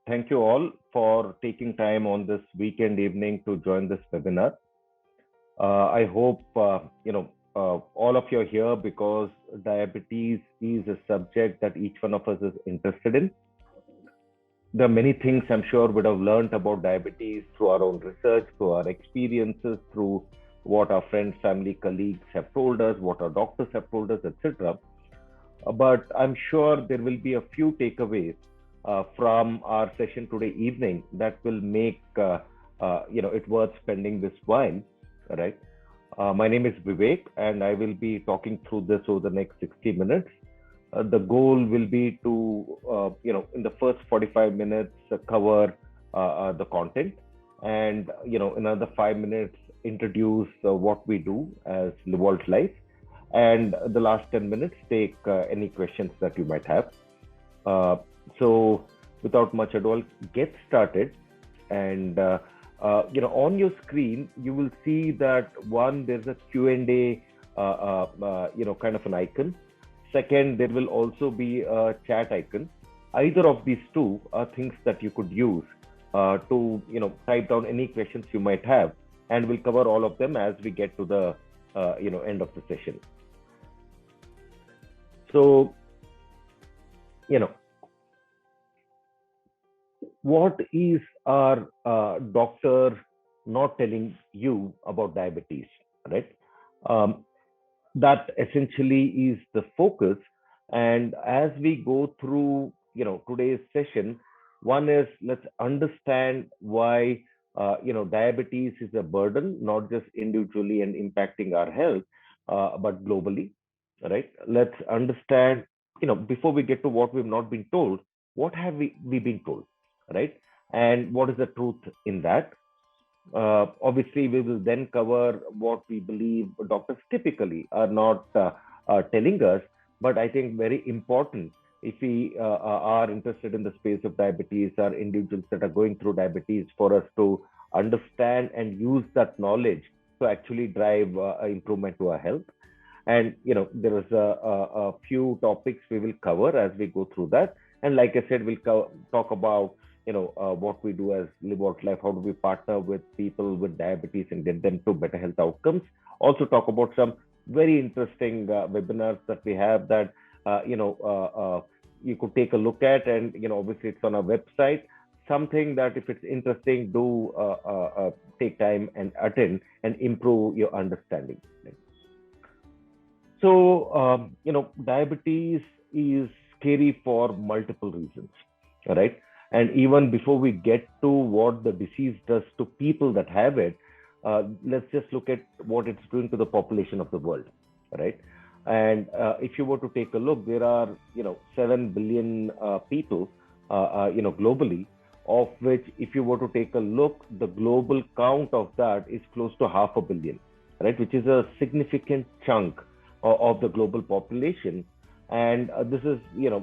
Thank you all for taking time on this weekend evening to join this webinar. I hope all of you are here because diabetes is a subject that each one of us is interested in. There are many things I'm sure would have learned about diabetes through our own research, through our experiences, through what our friends, family, colleagues have told us, what our doctors have told us, etc. But I'm sure there will be a few takeaways from our session today evening that will make it worth spending this while, right? My name is Vivek, and I will be talking through this over the next 60 minutes. The goal will be to, in the first 45 minutes, cover the content, and another 5 minutes introduce what we do as Livault Life, and the last 10 minutes take any questions that you might have. So, without much ado, I'll get started. And on your screen, you will see that one, there's a Q&A, kind of an icon. Second, there will also be a chat icon. Either of these two are things that you could use to, type down any questions you might have, and we'll cover all of them as we get to the, end of the session. So, what is our doctor not telling you about diabetes, right? That essentially is the focus. And as we go through, today's session, one is let's understand why, diabetes is a burden, not just individually and impacting our health, but globally, right? Let's understand, before we get to what we've not been told, what have we been told, right? And what is the truth in that? Obviously, we will then cover what we believe doctors typically are not telling us, but I think very important if we are interested in the space of diabetes, or individuals that are going through diabetes, for us to understand and use that knowledge to actually drive improvement to our health. And there is a few topics we will cover as we go through that. And like I said, we'll talk about what we do as Livault Life, how do we partner with people with diabetes and get them to better health outcomes. Also talk about some very interesting webinars that we have that you could take a look at, and obviously it's on our website. Something that if it's interesting, do take time and attend and improve your understanding. So diabetes is scary for multiple reasons, right? And even before we get to what the disease does to people that have it, let's just look at what it's doing to the population of the world, right? And if you were to take a look, there are 7 billion people, globally, of which, if you were to take a look, the global count of that is close to 500 million, right? Which is a significant chunk of the global population. And this is,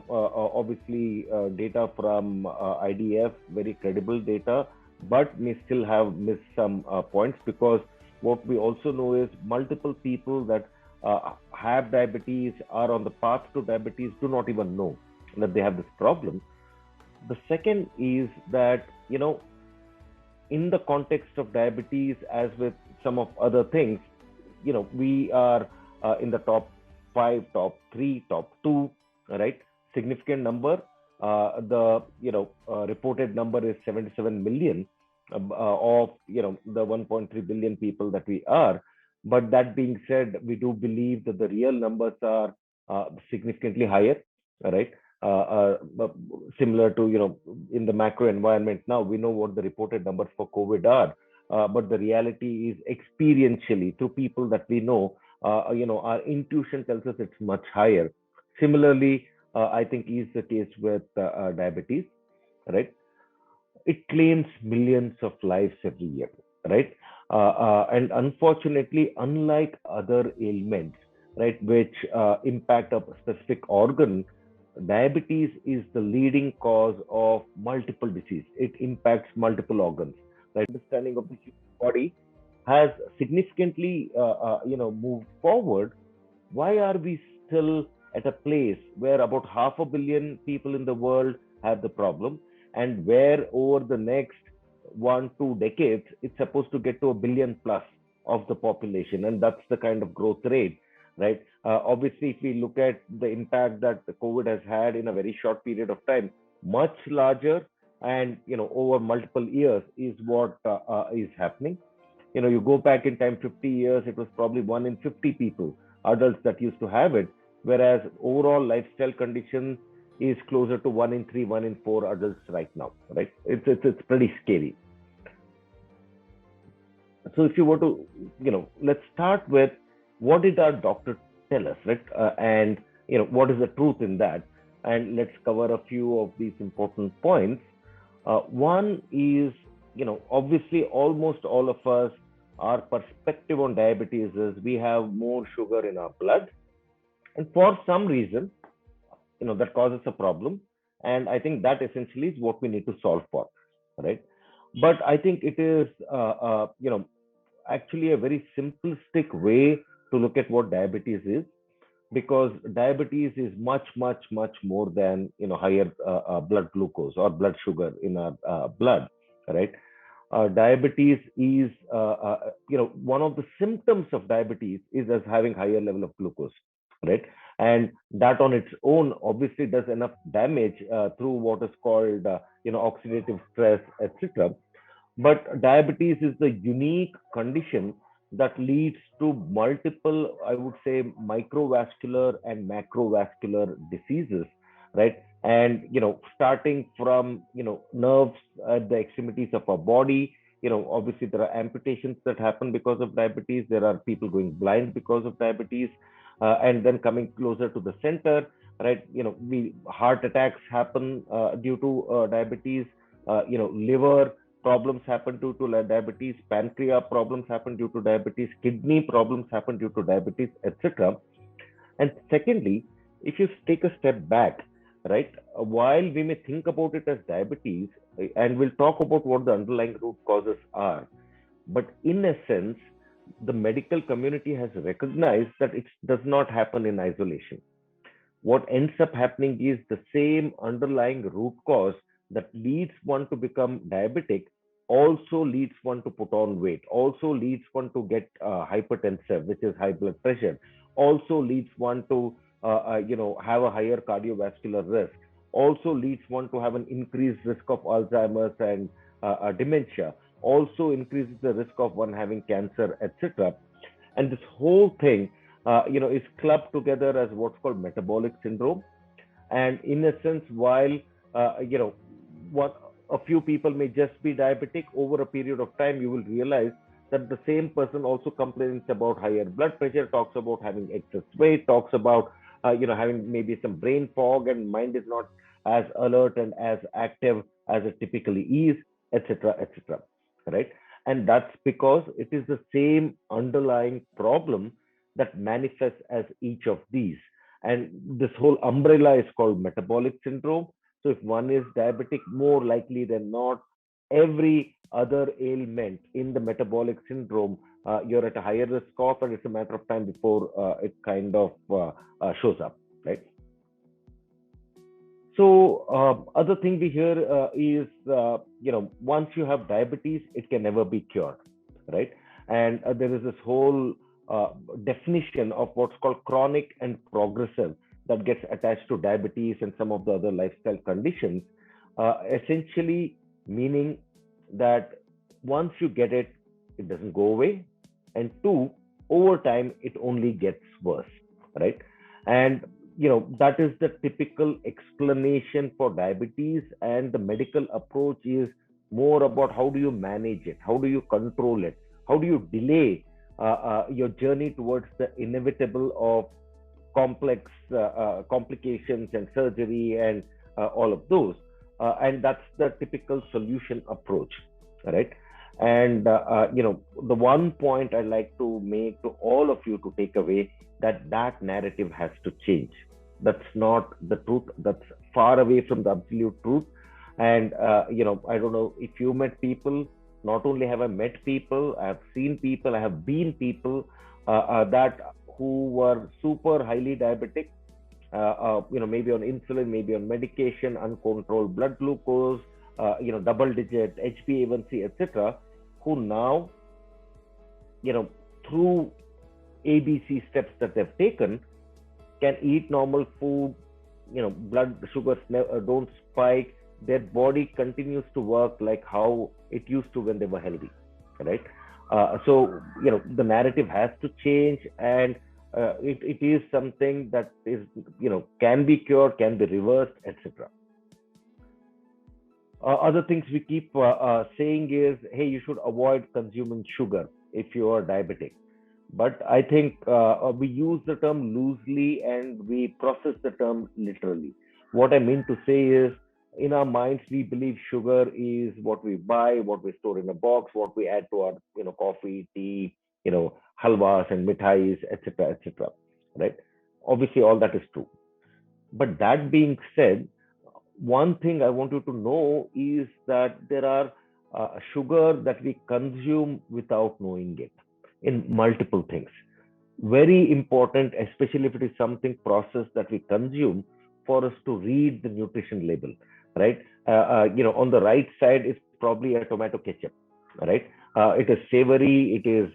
obviously data from IDF, very credible data, but may still have missed some points, because what we also know is multiple people that have diabetes, are on the path to diabetes, do not even know that they have this problem. The second is that, in the context of diabetes, as with some of other things, we are in the top 5, top 3, top 2, right? Significant number. The reported number is 77 million of the 1.3 billion people that we are. But that being said, we do believe that the real numbers are significantly higher, right? Similar to in the macro environment now, we know what the reported numbers for COVID are, but the reality is experientially through people that we know. Our intuition tells us it's much higher. Similarly, I think is the case with diabetes, right? It claims millions of lives every year, right? And unfortunately, unlike other ailments, right, which impact a specific organ, diabetes is the leading cause of multiple disease. It impacts multiple organs. Right? Understanding of the human body has significantly, moved forward. Why are we still at a place where about 500 million people in the world have the problem, and where over the next 1 2 decades it's supposed to get to a billion plus of the population, and that's the kind of growth rate, right? Obviously, if we look at the impact that the COVID has had in a very short period of time, much larger, and over multiple years is what is happening. You go back in time 50 years, it was probably 1 in 50 people, adults, that used to have it, whereas overall lifestyle condition is closer to 1 in 3, 1 in 4 adults right now, right? It's pretty scary. So if you were to, let's start with what did our doctor tell us, right? And what is the truth in that? And let's cover a few of these important points. One is, obviously, almost all of us, our perspective on diabetes is we have more sugar in our blood, and for some reason, that causes a problem. And I think that essentially is what we need to solve for, right? But I think it is, actually a very simplistic way to look at what diabetes is, because diabetes is much, much, much more than higher blood glucose or blood sugar in our blood, right? Diabetes is, one of the symptoms of diabetes is as having higher level of glucose, right? And that on its own obviously does enough damage through what is called, oxidative stress, etc. But diabetes is the unique condition that leads to multiple, I would say, microvascular and macrovascular diseases, right? And starting from nerves at the extremities of our body. Obviously there are amputations that happen because of diabetes. There are people going blind because of diabetes, and then coming closer to the center, right? We heart attacks happen due to diabetes. Liver problems happen due to diabetes, pancreas problems happen due to diabetes, kidney problems happen due to diabetes, etc. And secondly, if you take a step back, right, while we may think about it as diabetes, and we'll talk about what the underlying root causes are, but in essence, the medical community has recognized that it does not happen in isolation. What ends up happening is the same underlying root cause that leads one to become diabetic also leads one to put on weight, also leads one to get hypertensive, which is high blood pressure, also leads one to have a higher cardiovascular risk, also leads one to have an increased risk of Alzheimer's and dementia, also increases the risk of one having cancer, etc. And this whole thing, is clubbed together as what's called metabolic syndrome. And in a sense, while what a few people may just be diabetic, over a period of time, you will realize that the same person also complains about higher blood pressure, talks about having excess weight, talks about having maybe some brain fog, and mind is not as alert and as active as it typically is, etc., etc. Right? And that's because it is the same underlying problem that manifests as each of these. And this whole umbrella is called metabolic syndrome. So if one is diabetic, more likely than not, every other ailment in the metabolic syndrome, you're at a higher risk of, and it's a matter of time before it kind of shows up, right? So other thing we hear is, once you have diabetes, it can never be cured, right? And there is this whole definition of what's called chronic and progressive that gets attached to diabetes and some of the other lifestyle conditions, essentially meaning that once you get it, it doesn't go away, and two, over time, it only gets worse, right? And that is the typical explanation for diabetes, and the medical approach is more about how do you manage it, how do you control it, how do you delay your journey towards the inevitable of complex complications and surgery and all of those. And that's the typical solution approach, right? And the one point I'd like to make to all of you to take away, that narrative has to change. That's not the truth. That's far away from the absolute truth. And I don't know if you met people. Not only have I met people, I have seen people, I have been people that who were super highly diabetic, maybe on insulin, maybe on medication, uncontrolled blood glucose, double digit HbA1c, etc., who now, you know, through ABC steps that they've taken, can eat normal food, blood sugars don't spike, their body continues to work like how it used to when they were healthy, right? So the narrative has to change, and it is something that is, can be cured, can be reversed, etc. Other things we keep saying is, hey, you should avoid consuming sugar if you are diabetic. But I think we use the term loosely and we process the term literally. What I mean to say is, in our minds, we believe sugar is what we buy, what we store in a box, what we add to our, coffee, tea, halwas and mithais, etc., etc. Right? Obviously, all that is true. But that being said, one thing I want you to know is that there are sugar that we consume without knowing it in multiple things. Very important, especially if it is something processed that we consume, for us to read the nutrition label, right? On the right side is probably a tomato ketchup, right? It is savory, it is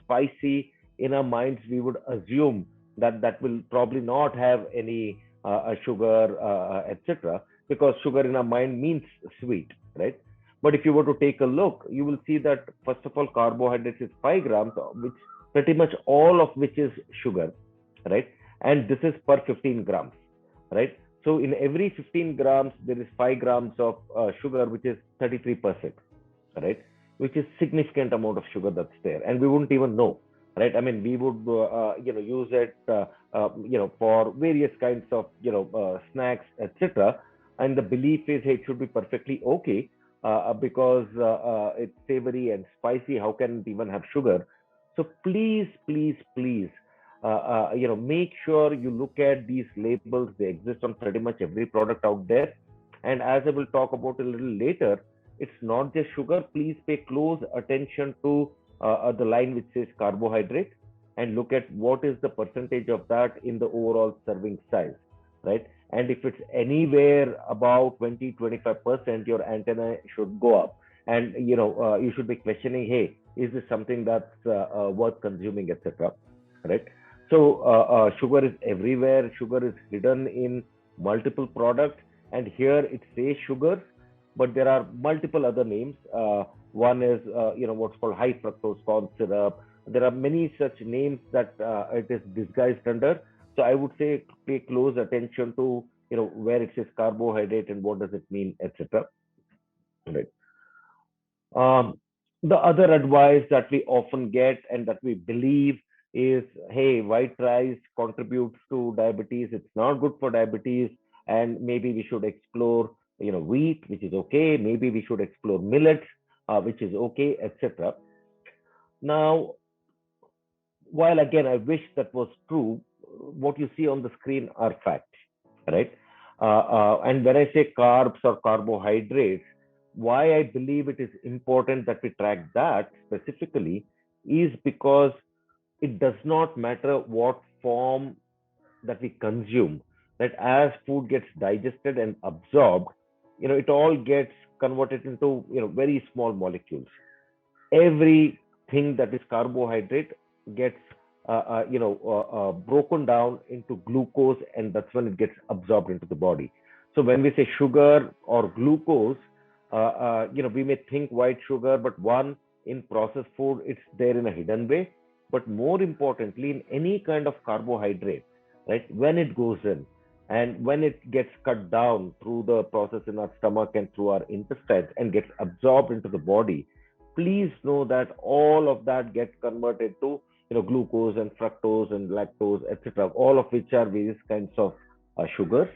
spicy. In our minds, we would assume that that will probably not have any sugar, etc., because sugar in our mind means sweet, right? But if you were to take a look, you will see that first of all, carbohydrates is 5 grams, which pretty much all of which is sugar, right? And this is per 15 grams, right? So in every 15 grams, there is 5 grams of sugar, which is 33%, right? Which is significant amount of sugar that's there, and we wouldn't even know, right? I mean, we would, use it, for various kinds of, snacks, etc. And the belief is, hey, it should be perfectly okay because it's savory and spicy. How can it even have sugar? So please, please, please, make sure you look at these labels. They exist on pretty much every product out there. And as I will talk about a little later, it's not just sugar. Please pay close attention to the line which says carbohydrate, and look at what is the percentage of that in the overall serving size, right? And if it's anywhere about 20-25%, your antenna should go up, and you should be questioning, hey, is this something that's worth consuming, etc., right? So sugar is everywhere. Sugar is hidden in multiple products, and here it says sugar, but there are multiple other names. One is what's called high fructose corn syrup. There are many such names that it is disguised under. So I would say pay close attention to where it says carbohydrate and what does it mean, etc. Right. Um, the other advice that we often get and that we believe is, hey, white rice contributes to diabetes. It's not good for diabetes, and maybe we should explore, wheat, which is okay. Maybe we should explore millets, which is okay, etc. Now, while again, I wish that was true, what you see on the screen are facts, right? And when I say carbs or carbohydrates, why I believe it is important that we track that specifically is because it does not matter what form that we consume, that as food gets digested and absorbed, it all gets converted into, very small molecules. Everything that is carbohydrate gets broken down into glucose, and that's when it gets absorbed into the body. So when we say sugar or glucose, we may think white sugar, but one, in processed food, it's there in a hidden way. But more importantly, in any kind of carbohydrate, right, when it goes in and when it gets cut down through the process in our stomach and through our intestines and gets absorbed into the body, please know that all of that gets converted to glucose and fructose and lactose, etc., all of which are various kinds of sugars.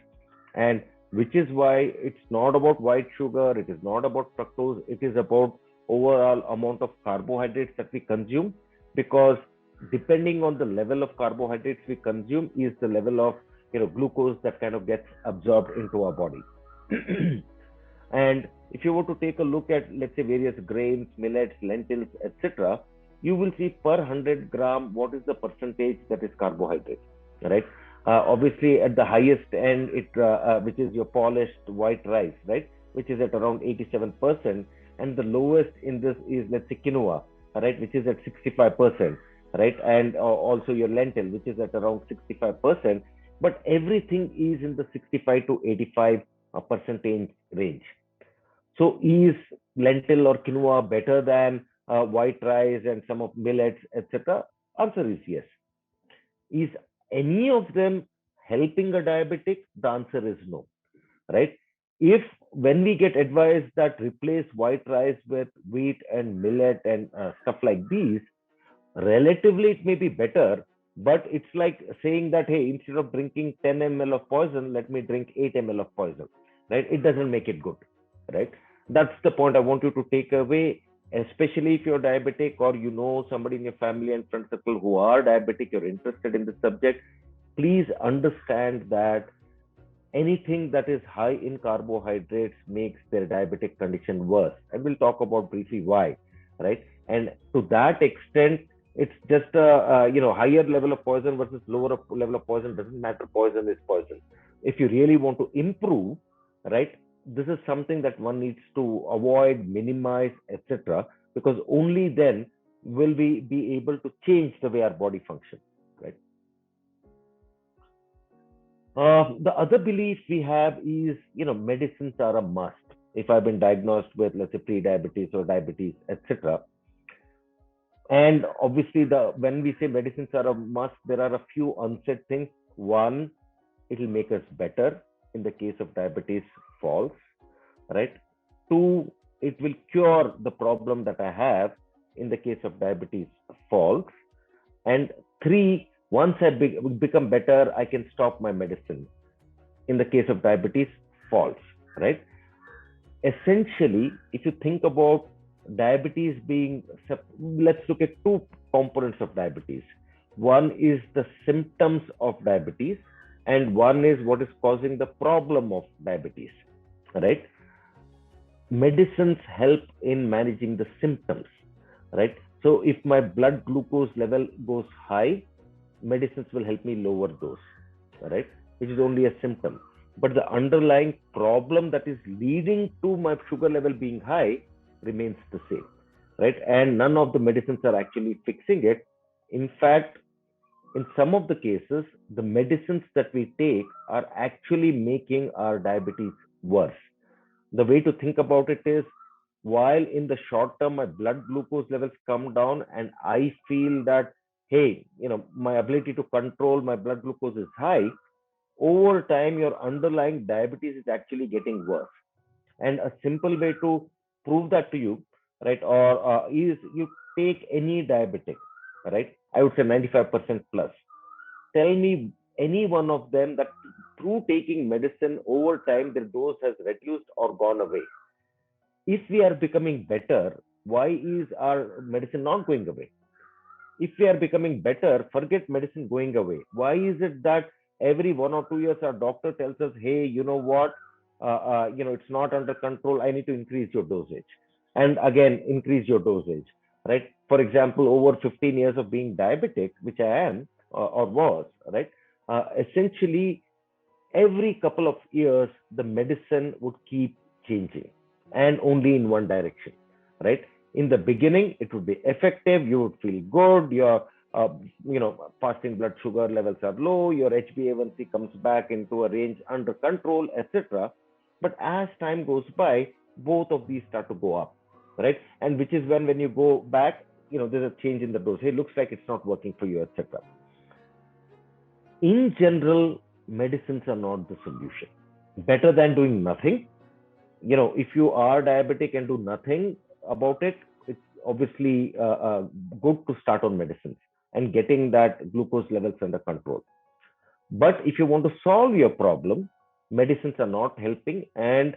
And which is why it's not about white sugar, it is not about fructose, it is about overall amount of carbohydrates that we consume, because depending on the level of carbohydrates we consume is the level of glucose that kind of gets absorbed into our body. And if you were to take a look at, let's say, various grains, millets, lentils, etc., you will see per 100 gram what is the percentage that is carbohydrate, right? Obviously, at the highest end, which is your polished white rice, right? which is at around 87%, and the lowest in this is, let's say, quinoa, right, which is at 65%, right, and also your lentil, which is at around 65%, but everything is in the 65 to 85 percentage range. So is lentil or quinoa better than white rice and some of millets, etc.? Answer is yes. Is any of them helping a diabetic? The answer is no, right? If when we get advised that replace white rice with wheat and millet and stuff like these, relatively it may be better, but it's like saying that, hey, instead of drinking 10 ml of poison, let me drink 8 ml of poison, right? It doesn't make it good, right? That's the point I want you to take away, especially if you're diabetic or you know somebody in your family and friend circle who are diabetic, you're interested in this subject. Please understand that anything that is high in carbohydrates makes their diabetic condition worse, and we'll talk about briefly why, right? And to that extent, it's just a, higher level of poison versus lower level of poison doesn't matter. Poison is poison. If you really want to improve, right, this is something that one needs to avoid, minimize, etc., because only then will we be able to change the way our body functions, right? The other belief we have is, medicines are a must. If I've been diagnosed with, let's say, pre-diabetes or diabetes, etc., and obviously, the when we say medicines are a must, there are a few unsaid things. One, it will make us better in the case of diabetes, false, right? Two, it will cure the problem that I have in the case of diabetes, false. And three, once I become better, I can stop my medicine. In the case of diabetes, false, right? Essentially, if you think about diabetes being, let's look at two components of diabetes. One is the symptoms of diabetes, and one is what is causing the problem of diabetes, right? Medicines help in managing the symptoms, right? So if my blood glucose level goes high, medicines will help me lower those, right? Which is only a symptom. But the underlying problem that is leading to my sugar level being high remains the same, right? And none of the medicines are actually fixing it. In fact, in some of the cases, the medicines that we take are actually making our diabetes worse. The way to think about it is, while in the short term my blood glucose levels come down and I feel that, hey, my ability to control my blood glucose is high, over time your underlying diabetes is actually getting worse. And a simple way to prove that to you, right, or is you take any diabetic, right? I would say 95% plus. Tell me any one of them that through taking medicine over time their dose has reduced or gone away. If we are becoming better, why is our medicine not going away? If we are becoming better, forget medicine going away. Why is it that every 1 or 2 years our doctor tells us, hey, you know what, it's not under control, I need to increase your dosage, and again increase your dosage, right? For example, over 15 years of being diabetic, which I am, or was, right, essentially every couple of years the medicine would keep changing, and only in one direction, right? In the beginning it would be effective, you would feel good, your fasting blood sugar levels are low, your HbA1c comes back into a range under control, etc. But as time goes by, both of these start to go up, right? And which is when you go back, there's a change in the dose. Hey, looks like it's not working for you, etc. In general, medicines are not the solution. Better than doing nothing. If you are diabetic and do nothing about it, it's obviously good to start on medicines and getting that glucose levels under control. But if you want to solve your problem, medicines are not helping. And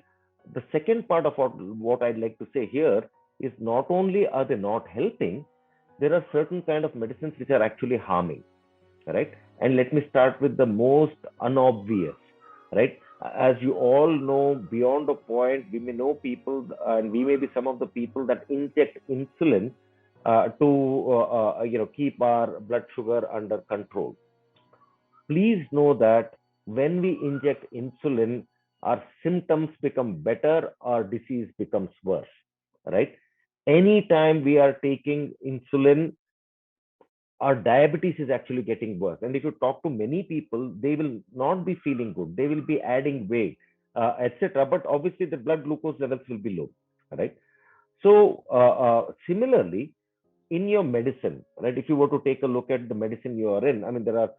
the second part of what I'd like to say here is, not only are they not helping, there are certain kind of medicines which are actually harming, right? And let me start with the most unobvious, right? As you all know, beyond a point, we may know people, and we may be some of the people that inject insulin to keep our blood sugar under control. Please know that when we inject insulin, our symptoms become better, our disease becomes worse, right? Anytime we are taking insulin, our diabetes is actually getting worse. And if you talk to many people, they will not be feeling good. They will be adding weight, etc. But obviously, the blood glucose levels will be low, right? So, similarly, in your medicine, right? If you were to take a look at the medicine you are in, I mean, there are,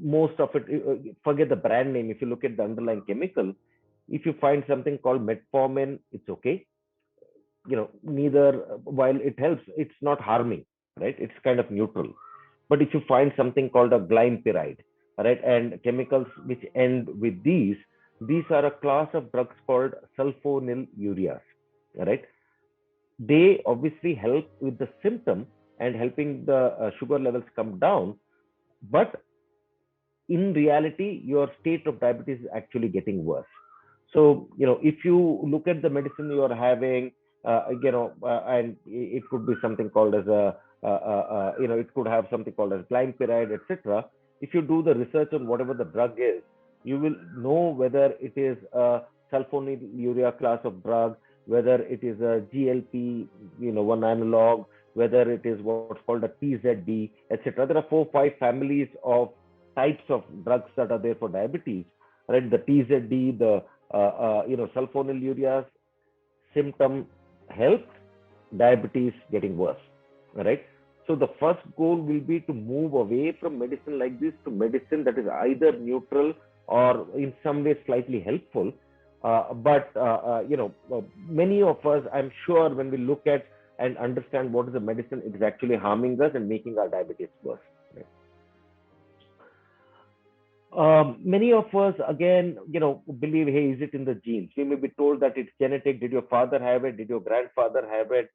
most of it. Forget the brand name. If you look at the underlying chemical, if you find something called metformin, it's okay. Neither, while it helps, it's not harming, right? It's kind of neutral. But if you find something called a glympyride, right, and chemicals which end with these are a class of drugs called sulfonylureas, right? They obviously help with the symptom and helping the sugar levels come down, but in reality, your state of diabetes is actually getting worse. So, if you look at the medicine you are having, and it could be something called as it could have something called as glympyride, etc. If you do the research on whatever the drug is, you will know whether it is a sulfonylurea class of drug, whether it is a GLP, one analog, whether it is what's called a TZD, etc. There are 4 5 families of types of drugs that are there for diabetes, right? The TZD, the sulfonylureas, symptom help, diabetes getting worse, right? So the first goal will be to move away from medicine like this to medicine that is either neutral or in some way slightly helpful. But many of us, I'm sure, when we look at and understand what is the medicine, it is actually harming us and making our diabetes worse. Right? Many of us, again, believe, hey, is it in the genes? We may be told that it's genetic. Did your father have it? Did your grandfather have it?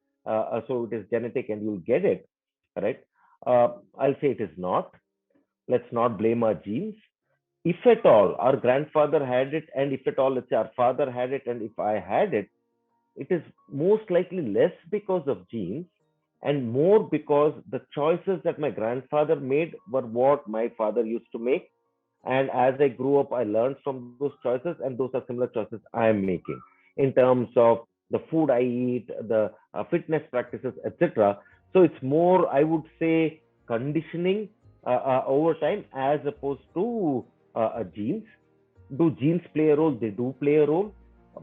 So it is genetic and you'll get it, right? I'll say it is not. Let's not blame our genes. If at all our grandfather had it, and if at all, let's say our father had it, and if I had it, it is most likely less because of genes and more because the choices that my grandfather made were what my father used to make, and as I grew up, I learned from those choices, and those are similar choices I am making in terms of the food I eat, the fitness practices, etc. So it's more, I would say, conditioning over time as opposed to genes. Do genes play a role? They do play a role,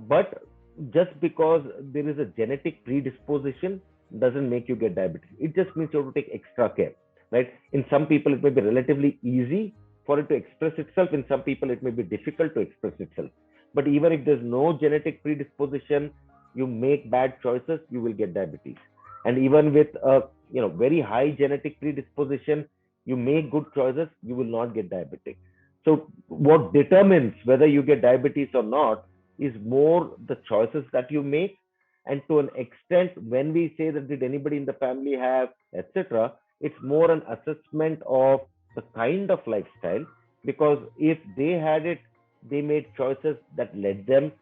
but just because there is a genetic predisposition doesn't make you get diabetes. It just means you have to take extra care, right? In some people, it may be relatively easy for it to express itself. In some people, it may be difficult to express itself. But even if there's no genetic predisposition, you make bad choices, you will get diabetes. And even with a very high genetic predisposition, you make good choices, you will not get diabetic. So what determines whether you get diabetes or not is more the choices that you make. And to an extent, when we say that did anybody in the family have, etc., it's more an assessment of the kind of lifestyle, because if they had it, they made choices that led them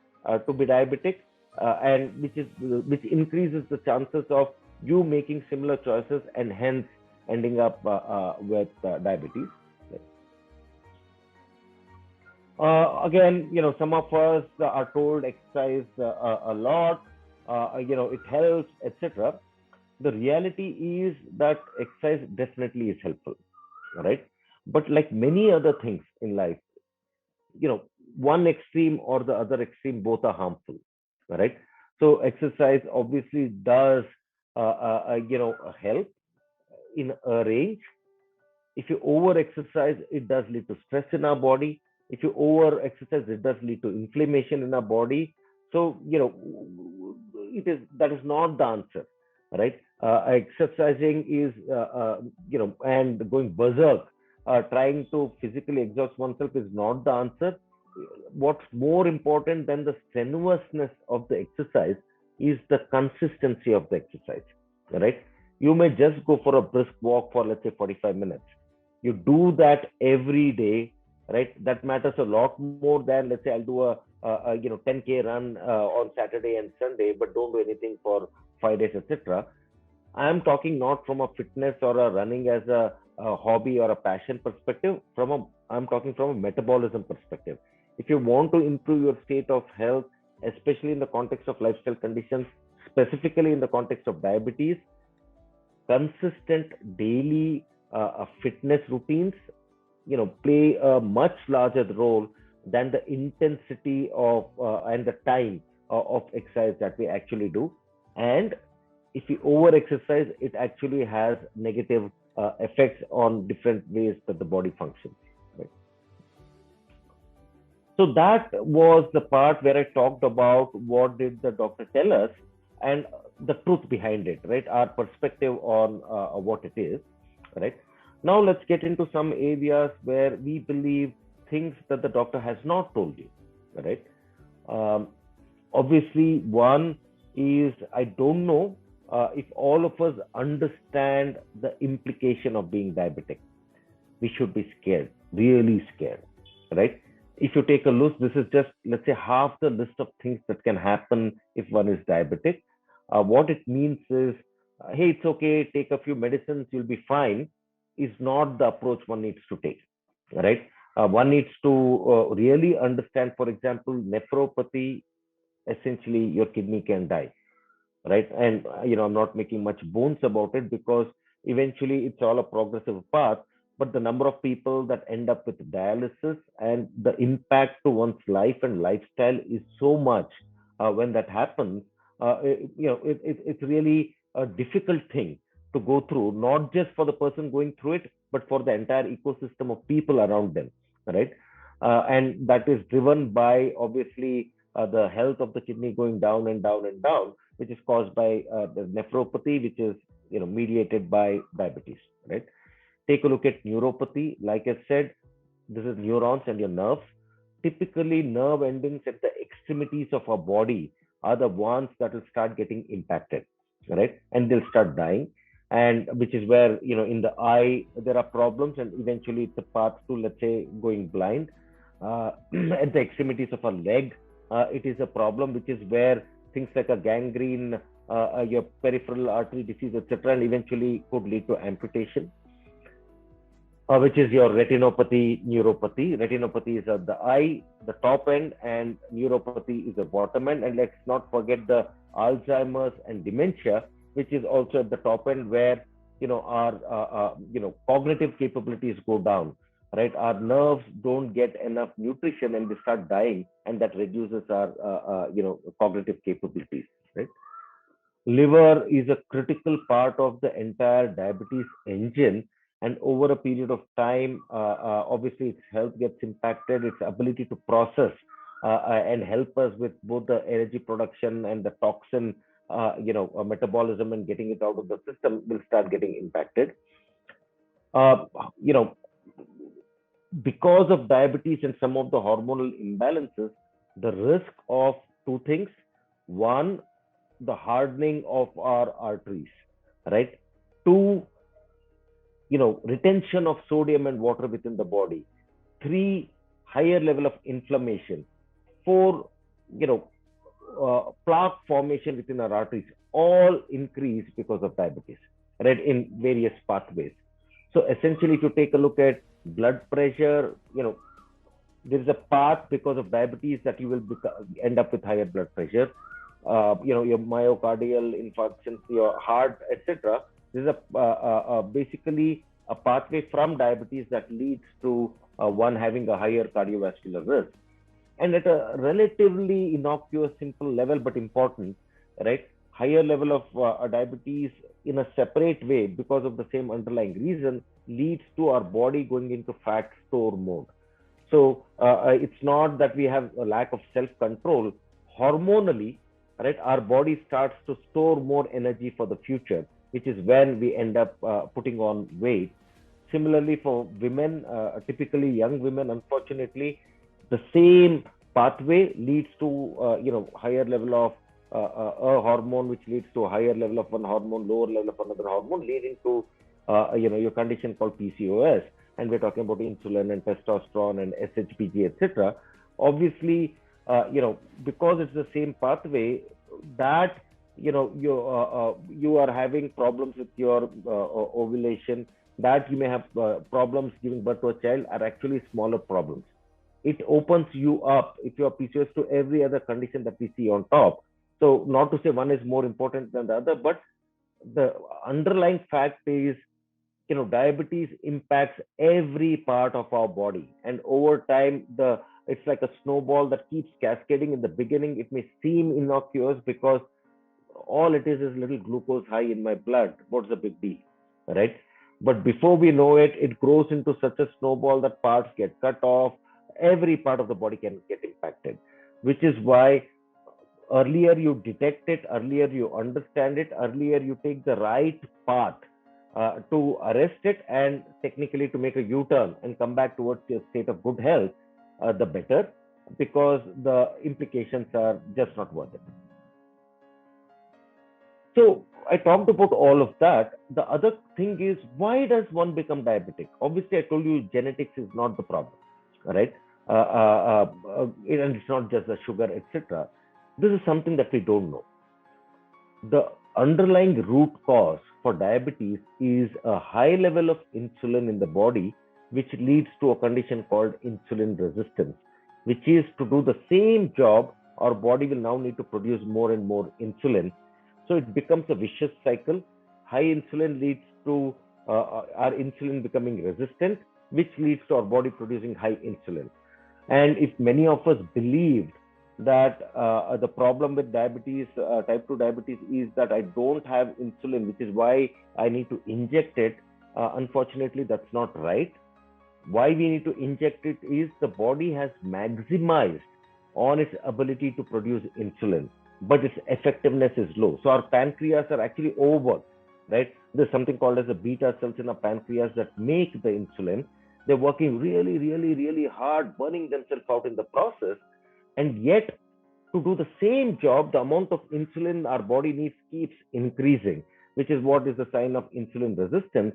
to be diabetic, and which increases the chances of you making similar choices and hence ending up with diabetes. Again, some of us are told exercise a lot, it helps, etc. The reality is that exercise definitely is helpful, right? But like many other things in life, you know, one extreme or the other extreme, both are harmful, right? So exercise obviously does, help in a range. If you over exercise, it does lead to stress in our body. If you over exercise, it does lead to inflammation in our body. So, that is not the answer, right? Exercising is, and going berserk, trying to physically exhaust oneself is not the answer. What's more important than the strenuousness of the exercise is the consistency of the exercise, right? You may just go for a brisk walk for, let's say, 45 minutes. You do that every day, right? That matters a lot more than, let's say, I'll do a 10K run on Saturday and Sunday, but don't do anything for 5 days, etc. I'm talking not from a fitness or a running as a hobby or a passion perspective. I'm talking from a metabolism perspective. If you want to improve your state of health, especially in the context of lifestyle conditions, specifically in the context of diabetes, consistent daily fitness routines, play a much larger role than the intensity of and the time of exercise that we actually do. And if we over exercise, it actually has negative effects on different ways that the body functions, right? So that was the part where I talked about what did the doctor tell us and the truth behind it, right? Our perspective on what it is, right? Now let's get into some areas where we believe things that the doctor has not told you, right? Um, Obviously, one is I don't know if all of us understand the implication of being diabetic. We should be scared, really scared, right? If you take a look, this is just, let's say, half the list of things that can happen if one is diabetic. What it means is, hey, it's okay, take a few medicines, you'll be fine, is not the approach one needs to take, right? One needs to really understand, for example, nephropathy, essentially your kidney can die, right? And I'm not making much bones about it because eventually it's all a progressive path. But the number of people that end up with dialysis and the impact to one's life and lifestyle is so much when that happens. It's really a difficult thing to go through, not just for the person going through it, but for the entire ecosystem of people around them, right? And that is driven by obviously the health of the kidney going down and down and down, which is caused by the nephropathy, which is mediated by diabetes, right? Take a look at neuropathy. Like I said, this is neurons and your nerves. Typically, nerve endings at the extremities of our body are the ones that will start getting impacted, right? And they'll start dying. And which is where, in the eye, there are problems, and eventually it's a path to, let's say, going blind. At the extremities of our leg, it is a problem, which is where things like a gangrene, your peripheral artery disease, etc., and eventually could lead to amputation, which is your retinopathy, neuropathy. Retinopathy is at the eye, the top end, and neuropathy is the bottom end. And let's not forget the Alzheimer's and dementia, which is also at the top end, where our cognitive capabilities go down. Right, our nerves don't get enough nutrition and they start dying, and that reduces our cognitive capabilities. Right, liver is a critical part of the entire diabetes engine, and over a period of time, obviously its health gets impacted, its ability to process and help us with both the energy production and the toxin metabolism and getting it out of the system will start getting impacted. uh, you know because of diabetes and some of the hormonal imbalances, the risk of two things: one, the hardening of our arteries, right? Two, retention of sodium and water within the body. Three, higher level of inflammation. Four, plaque formation within our arteries, all increase because of diabetes, right? In various pathways. So essentially, if you take a look at blood pressure, there is a path because of diabetes that you will end up with higher blood pressure. Your myocardial infarctions, your heart, etc. This is basically a pathway from diabetes that leads to one having a higher cardiovascular risk. And at a relatively innocuous, simple level, but important, right? Higher level of diabetes in a separate way because of the same underlying reason leads to our body going into fat store mode. So it's not that we have a lack of self-control. Hormonally, right, our body starts to store more energy for the future, which is when we end up putting on weight. Similarly, for women, typically young women, unfortunately, the same pathway leads to higher level of a hormone, which leads to a higher level of one hormone, lower level of another hormone, leading to your condition called PCOS. And we're talking about insulin and testosterone and SHBG, etc. Obviously, because it's the same pathway, that you are having problems with your ovulation, that you may have problems giving birth to a child, are actually smaller problems, it opens you up, if you are PCOS, to every other condition that we see on top. So not to say one is more important than the other, but the underlying fact is, diabetes impacts every part of our body, and over time, it's like a snowball that keeps cascading. In the beginning, it may seem innocuous because all it is little glucose high in my blood. What's the big deal, right? But before we know it, it grows into such a snowball that parts get cut off. Every part of the body can get impacted, which is why earlier you detect it, earlier you understand it, earlier you take the right path to arrest it and technically to make a U-turn and come back towards your state of good health, the better, because the implications are just not worth it. So I talked about all of that. The other thing is, why does one become diabetic? Obviously, I told you genetics is not the problem, right? And it's not just the sugar, etc. This is something that we don't know. The underlying root cause for diabetes is a high level of insulin in the body, which leads to a condition called insulin resistance, which is, to do the same job, our body will now need to produce more and more insulin. So it becomes a vicious cycle. High insulin leads to our insulin becoming resistant, which leads to our body producing high insulin. And if many of us believed that the problem with diabetes, type 2 diabetes, is that I don't have insulin, which is why I need to inject it, unfortunately, that's not right. Why we need to inject it is the body has maximized on its ability to produce insulin, but its effectiveness is low. So our pancreas are actually overworked, right? There's something called as the beta cells in our pancreas that make the insulin. They're working really, really, really hard, burning themselves out in the process. And yet, to do the same job, the amount of insulin our body needs keeps increasing, which is what is a sign of insulin resistance.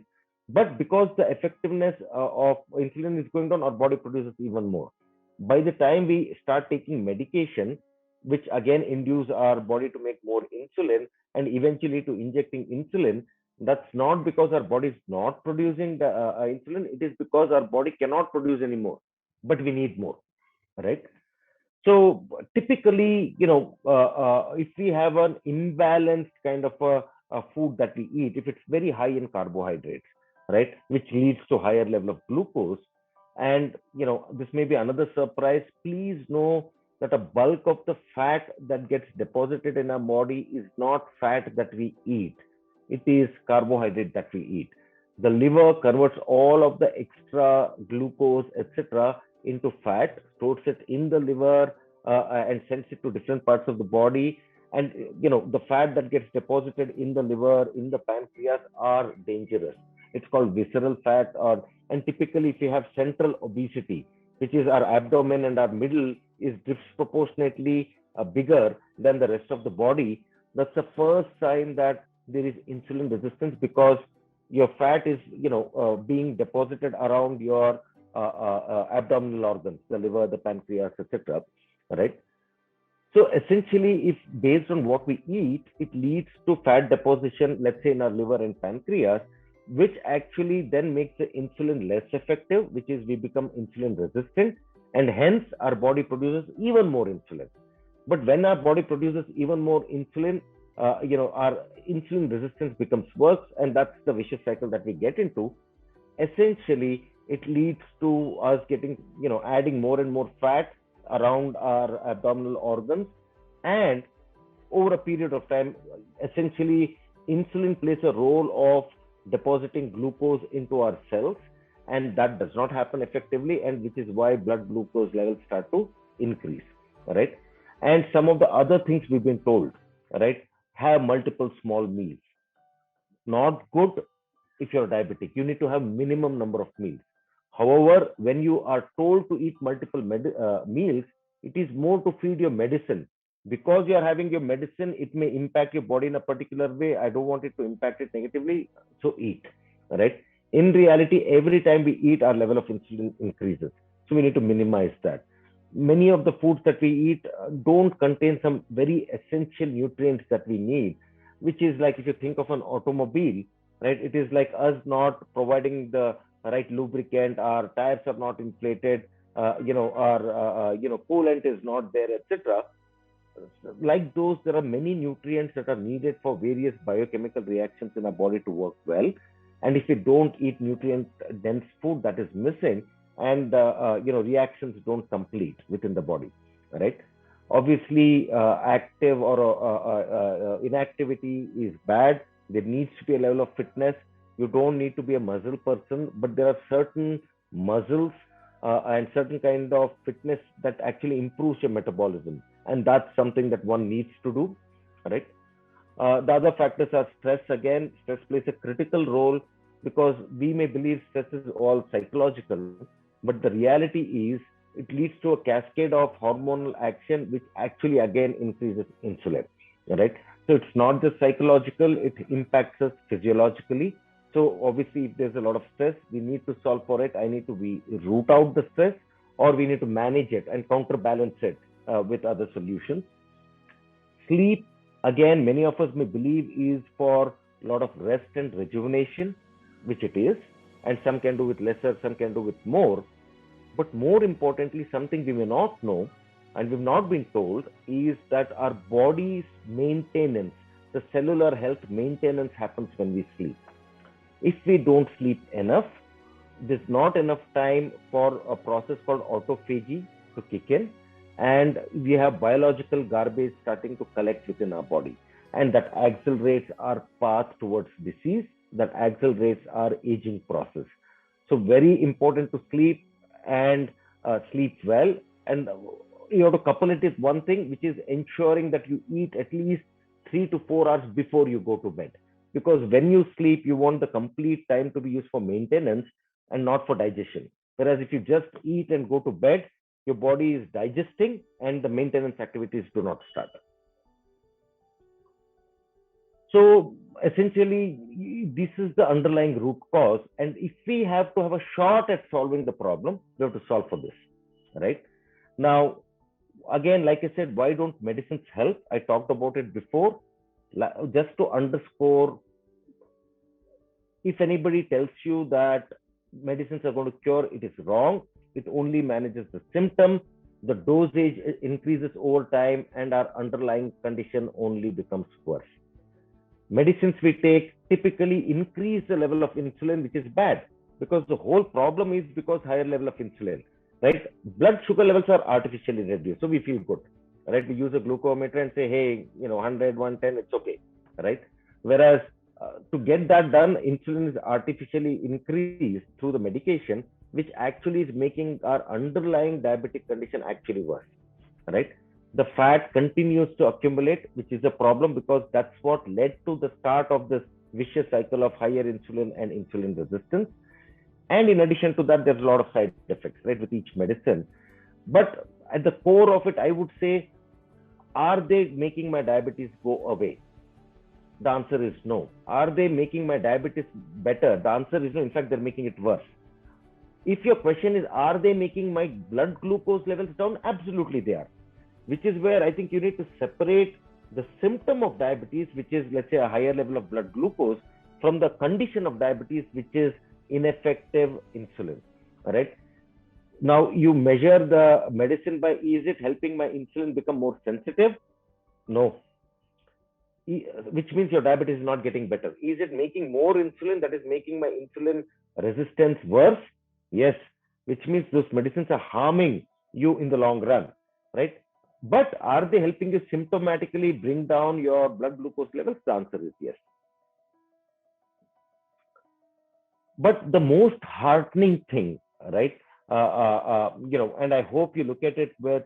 But because the effectiveness of insulin is going down, our body produces even more. By the time we start taking medication, which again induce our body to make more insulin and eventually to injecting insulin, that's not because our body is not producing the insulin. It is because our body cannot produce anymore, but we need more, right? So typically, if we have an imbalanced kind of a food that we eat, if it's very high in carbohydrates, right, which leads to higher level of glucose, and this may be another surprise. Please know that a bulk of the fat that gets deposited in our body is not fat that we eat. It is carbohydrate that we eat. The liver converts all of the extra glucose, etc., into fat, stores it in the liver, and sends it to different parts of the body. And the fat that gets deposited in the liver, in the pancreas, are dangerous. It's called visceral fat. And typically, if you have central obesity, which is our abdomen and our middle is disproportionately bigger than the rest of the body, that's the first sign that there is insulin resistance, because your fat is being deposited around your abdominal organs, the liver, the pancreas, etc. Right? So essentially, if based on what we eat, it leads to fat deposition, let's say in our liver and pancreas, which actually then makes the insulin less effective, which is we become insulin resistant, and hence our body produces even more insulin. But when our body produces even more insulin, our insulin resistance becomes worse, and that's the vicious cycle that we get into. Essentially, it leads to us getting, adding more and more fat around our abdominal organs. And over a period of time, essentially, insulin plays a role of depositing glucose into our cells, and that does not happen effectively, and which is why blood glucose levels start to increase, right? And some of the other things we've been told, right? Have multiple small meals. Not good if you're diabetic. You need to have minimum number of meals. However, when you are told to eat multiple meals, it is more to feed your medicine. Because you are having your medicine, it may impact your body in a particular way. I don't want it to impact it negatively, so eat. Right? In reality, every time we eat, our level of insulin increases. So we need to minimize that. Many of the foods that we eat don't contain some very essential nutrients that we need, which is like, if you think of an automobile, right? It is like us not providing the right lubricant, our tires are not inflated, or coolant is not there, etc. Like those, there are many nutrients that are needed for various biochemical reactions in our body to work well. And if we don't eat nutrient dense food, that is missing, and reactions don't complete within the body, right? Obviously, active or inactivity is bad. There needs to be a level of fitness. You don't need to be a muscle person, but there are certain muscles and certain kind of fitness that actually improves your metabolism, and that's something that one needs to do, right? The other factors are stress. Again, stress plays a critical role, because we may believe stress is all psychological, but the reality is it leads to a cascade of hormonal action, which actually again increases insulin, right? So it's not just psychological, it impacts us physiologically. So obviously, if there's a lot of stress, we need to solve for it. I need to be root out the stress, or we need to manage it and counterbalance it with other solutions. Sleep, again, many of us may believe is for a lot of rest and rejuvenation, which it is, and some can do with lesser, some can do with more. But more importantly, something we may not know and we've not been told is that our body's maintenance, the cellular health maintenance, happens when we sleep. If we don't sleep enough, there's not enough time for a process called autophagy to kick in, and we have biological garbage starting to collect within our body, and that accelerates our path towards disease, that accelerates our aging process. So very important to sleep, and sleep well, and you have to couple it with one thing, which is ensuring that you eat at least 3 to 4 hours before you go to bed, because when you sleep, you want the complete time to be used for maintenance and not for digestion. Whereas if you just eat and go to bed, your body is digesting and the maintenance activities do not start. So essentially, this is the underlying root cause. And if we have to have a shot at solving the problem, we have to solve for this, right? Now, again, like I said, why don't medicines help? I talked about it before. Just to underscore, if anybody tells you that medicines are going to cure, it is wrong. It only manages the symptom. The dosage increases over time, and our underlying condition only becomes worse. Medicines we take typically increase the level of insulin, which is bad, because the whole problem is because higher level of insulin, right? Blood sugar levels are artificially reduced, so we feel good, right? We use a glucometer and say, hey, 100, 110, it's okay, right? Whereas to get that done, insulin is artificially increased through the medication, which actually is making our underlying diabetic condition actually worse, right? The fat continues to accumulate, which is a problem, because that's what led to the start of this vicious cycle of higher insulin and insulin resistance. And in addition to that, there's a lot of side effects, right, with each medicine. But at the core of it, I would say, are they making my diabetes go away? The answer is no. Are they making my diabetes better? The answer is no. In fact, they're making it worse. If your question is, are they making my blood glucose levels down? Absolutely, they are. Which is where I think you need to separate the symptom of diabetes, which is, let's say, a higher level of blood glucose, from the condition of diabetes, which is ineffective insulin. All right. Now, you measure the medicine by, is it helping my insulin become more sensitive? No. Which means your diabetes is not getting better. Is it making more insulin, that is making my insulin resistance worse? Yes. Which means those medicines are harming you in the long run, right? But are they helping you symptomatically bring down your blood glucose levels? The answer is yes. But the most heartening thing, right? And I hope you look at it with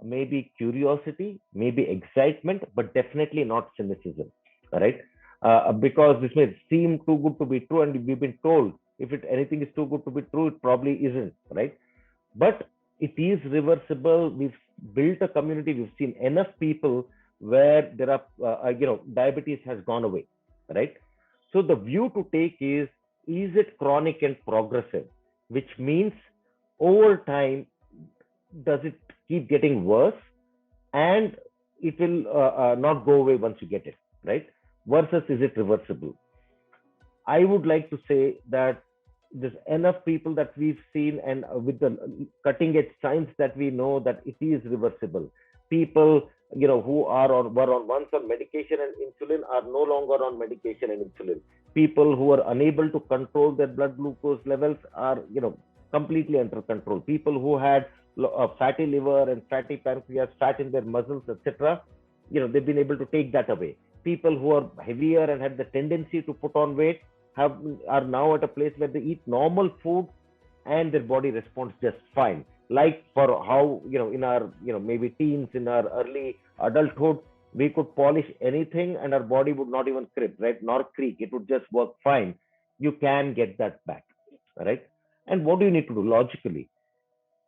maybe curiosity, maybe excitement, but definitely not cynicism, right? Because this may seem too good to be true, and we've been told if anything is too good to be true, it probably isn't, right? But it is reversible. We've built a community. We've seen enough people where there are, diabetes has gone away, right? So the view to take is it chronic and progressive? Which means over time, does it keep getting worse, and it will not go away once you get it, right? Versus is it reversible? I would like to say that there's enough people that we've seen, and with the cutting edge science that we know that it is reversible. People, who are or were on once on medication and insulin are no longer on medication and insulin. People who are unable to control their blood glucose levels are, completely under control. People who had fatty liver and fatty pancreas, fat in their muscles, etc., they've been able to take that away. People who are heavier and had the tendency to put on weight have are now at a place where they eat normal food and their body responds just fine. Like for how, in our, maybe teens, in our early adulthood, we could polish anything and our body would not even crib, right? Nor creak. It would just work fine. You can get that back, right? And what do you need to do logically?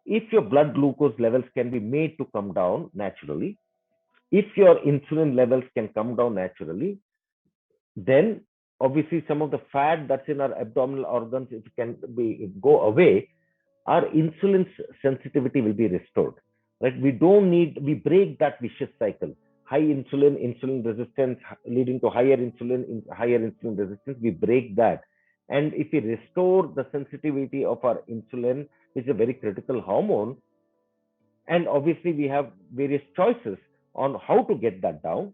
If your blood glucose levels can be made to come down naturally, if your insulin levels can come down naturally, then obviously some of the fat that's in our abdominal organs, it can be go away, our insulin sensitivity will be restored, right? We break that vicious cycle. High insulin resistance leading to higher insulin resistance, we break that. And if we restore the sensitivity of our insulin, which is a very critical hormone, and obviously we have various choices on how to get that down.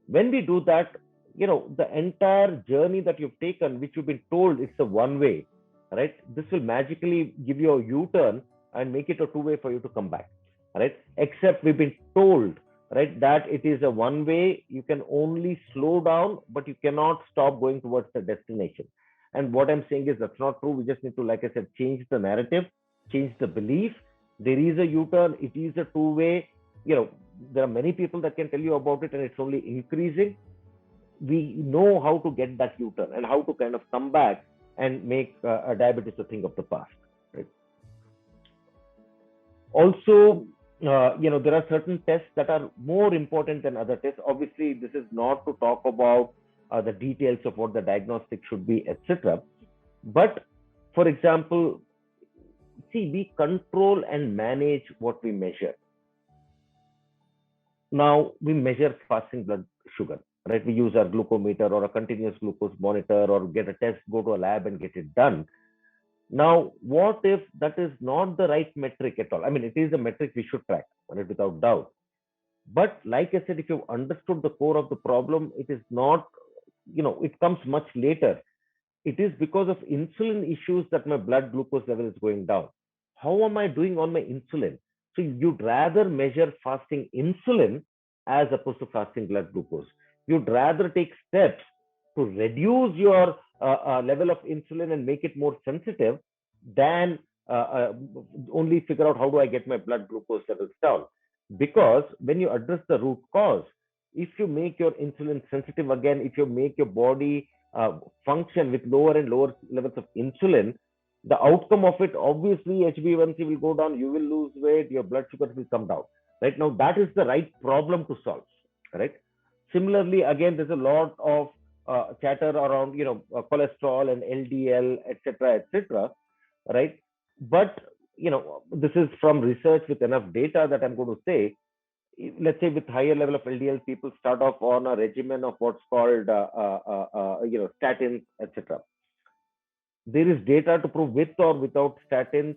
When we do that, the entire journey that you've taken, which you've been told it's a one way, right? This will magically give you a U-turn and make it a two-way for you to come back, right? Except we've been told, right, that it is a one way. You can only slow down, but you cannot stop going towards the destination. And what I'm saying is that's not true. We just need to, like I said, change the narrative, change the belief. There is a U-turn. It is a two-way. There are many people that can tell you about it, and it's only increasing. We know how to get that U-turn and how to kind of come back and make diabetes a thing of the past. Right? Also, there are certain tests that are more important than other tests. Obviously, this is not to talk about the details of what the diagnostic should be, etc. But, for example, see, we control and manage what we measure. Now, we measure fasting blood sugar, right? We use our glucometer or a continuous glucose monitor or get a test, go to a lab and get it done. Now, what if that is not the right metric at all? I mean, it is a metric we should track, right, without doubt. But like I said, if you've understood the core of the problem, it is not, it comes much later. It is because of insulin issues that my blood glucose level is going down. How am I doing on my insulin? So you'd rather measure fasting insulin as opposed to fasting blood glucose. You'd rather take steps to reduce your level of insulin and make it more sensitive than only figure out how do I get my blood glucose levels down. Because when you address the root cause, if you make your insulin sensitive again, if you make your body function with lower and lower levels of insulin, the outcome of it, obviously, HbA1c will go down, you will lose weight, your blood sugars will come down. Right now, that is the right problem to solve. Right. Similarly, again, there's a lot of chatter around, cholesterol and LDL, etc., right? But this is from research with enough data that I'm going to say. Let's say with higher level of LDL, people start off on a regimen of what's called, statins, etc. There is data to prove with or without statins.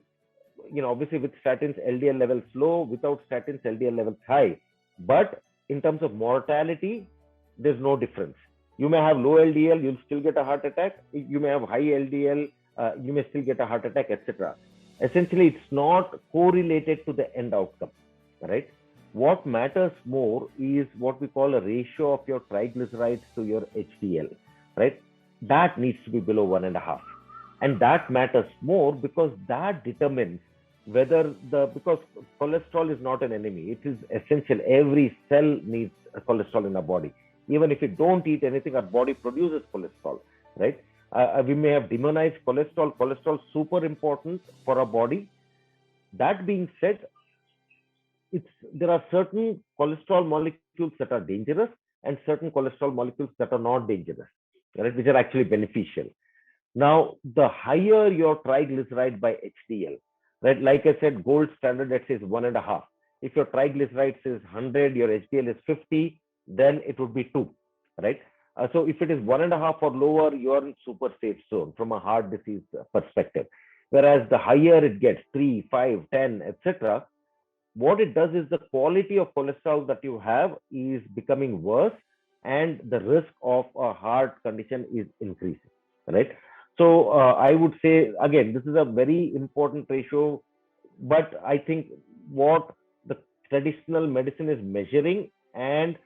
Obviously with statins, LDL levels low. Without statins, LDL levels high. But in terms of mortality, there's no difference. You may have low LDL, you'll still get a heart attack. You may have high LDL, you may still get a heart attack, etc. Essentially, it's not correlated to the end outcome, right? What matters more is what we call a ratio of your triglycerides to your HDL, right? That needs to be below 1.5. And that matters more because that determines whether because cholesterol is not an enemy. It is essential. Every cell needs cholesterol in our body. Even if we don't eat anything, our body produces cholesterol, right? We may have demonized cholesterol. Cholesterol is super important for our body. That being said, there are certain cholesterol molecules that are dangerous and certain cholesterol molecules that are not dangerous, right? Which are actually beneficial. Now, the higher your triglyceride by HDL, right? Like I said, gold standard, let's say, is 1.5. If your triglycerides is 100, your HDL is 50, then it would be 2, right? So if it is 1.5 or lower, you are in super safe zone from a heart disease perspective. Whereas the higher it gets, 3, 5, 10, etc., what it does is the quality of cholesterol that you have is becoming worse, and the risk of a heart condition is increasing, right? So I would say, again, this is a very important ratio, but I think what the traditional medicine is measuring and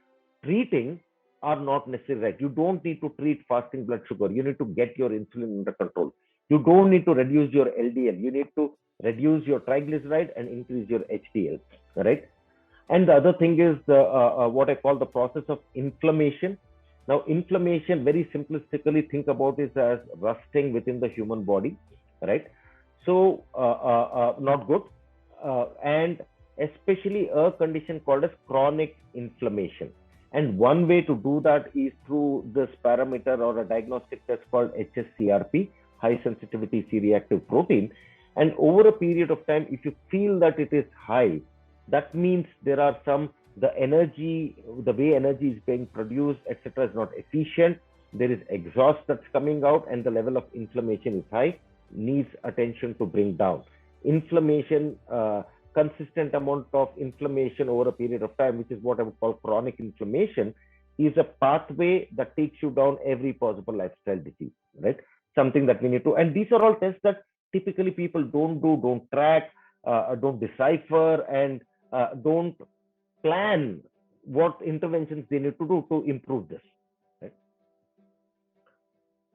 treating are not necessarily right. You don't need to treat fasting blood sugar. You need to get your insulin under control. You don't need to reduce your LDL. You need to reduce your triglyceride and increase your HDL, right? And the other thing is what I call the process of inflammation. Now, inflammation, very simplistically, think about it as rusting within the human body, right? So, not good. And especially a condition called as chronic inflammation. And one way to do that is through this parameter or a diagnostic test called HSCRP, high sensitivity C reactive protein. And over a period of time, if you feel that it is high, that means there are some, the energy, the way energy is being produced, etc., is not efficient. There is exhaust that's coming out, and the level of inflammation is high, needs attention to bring down. Inflammation, consistent amount of inflammation over a period of time, which is what I would call chronic inflammation, is a pathway that takes you down every possible lifestyle disease, right? Something that we need to, and these are all tests that typically people don't do, don't track, don't decipher, and don't plan what interventions they need to do to improve this. Right?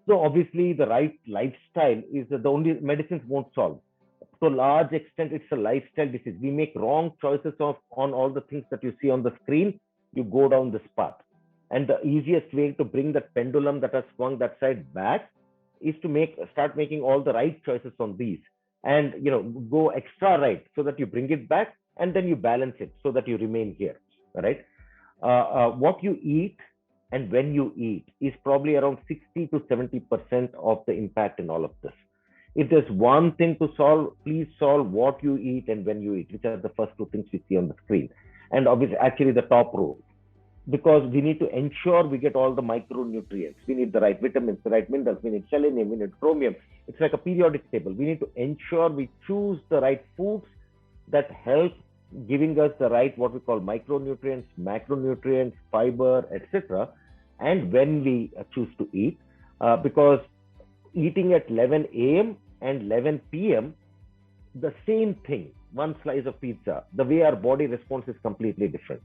So obviously, the right lifestyle is the only medicines won't solve. To a large extent, it's a lifestyle disease. We make wrong choices on all the things that you see on the screen. You go down this path, and the easiest way to bring that pendulum that has swung that side back is to start making all the right choices on these, and go extra right so that you bring it back, and then you balance it so that you remain here, right? What you eat and when you eat is probably around 60 to 70% of the impact in all of this. If there's one thing to solve, please solve what you eat and when you eat, which are the first two things we see on the screen. And obviously, actually, the top row, because we need to ensure we get all the micronutrients. We need the right vitamins, the right minerals, we need selenium, we need chromium. It's like a periodic table. We need to ensure we choose the right foods that help giving us the right, what we call micronutrients, macronutrients, fiber, etc. And when we choose to eat, because eating at 11 a.m. and 11 p.m., the same thing, one slice of pizza, the way our body responds is completely different,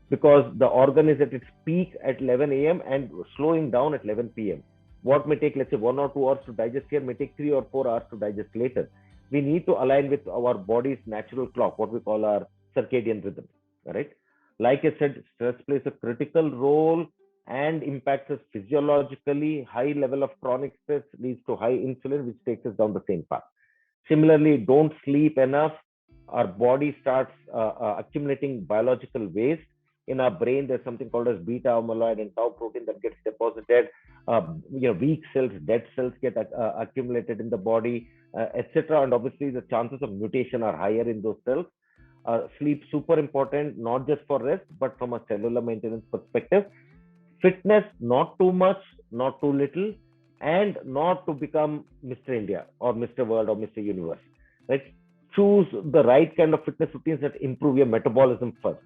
because the organ is at its peak at 11 a.m. and slowing down at 11 p.m. What may take, let's say, 1 or 2 hours to digest here may take 3 or 4 hours to digest later. We need to align with our body's natural clock, what we call our circadian rhythm, right? Like I said, stress plays a critical role and impacts us physiologically. High level of chronic stress leads to high insulin, which takes us down the same path. Similarly, don't sleep enough. Our body starts accumulating biological waste. In our brain, there's something called as beta amyloid and tau protein that gets deposited. Weak cells, dead cells get accumulated in the body, etc. And obviously, the chances of mutation are higher in those cells. Sleep super important, not just for rest, but from a cellular maintenance perspective. Fitness, not too much, not too little, and not to become Mr. India or Mr. World or Mr. Universe. Right? Choose the right kind of fitness routines that improve your metabolism first.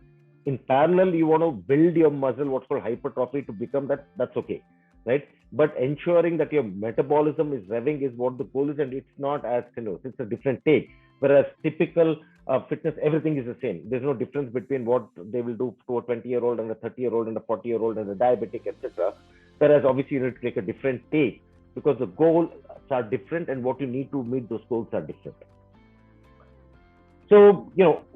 In parallel, you want to build your muscle, what's called hypertrophy, to become that. That's okay, right? But ensuring that your metabolism is revving is what the goal is, and it's not as strenuous. It's a different take. Whereas typical fitness, everything is the same. There's no difference between what they will do to a 20-year-old and a 30-year-old and a 40-year-old and a diabetic, etc. Whereas obviously you need to take a different take, because the goals are different and what you need to meet those goals are different. So,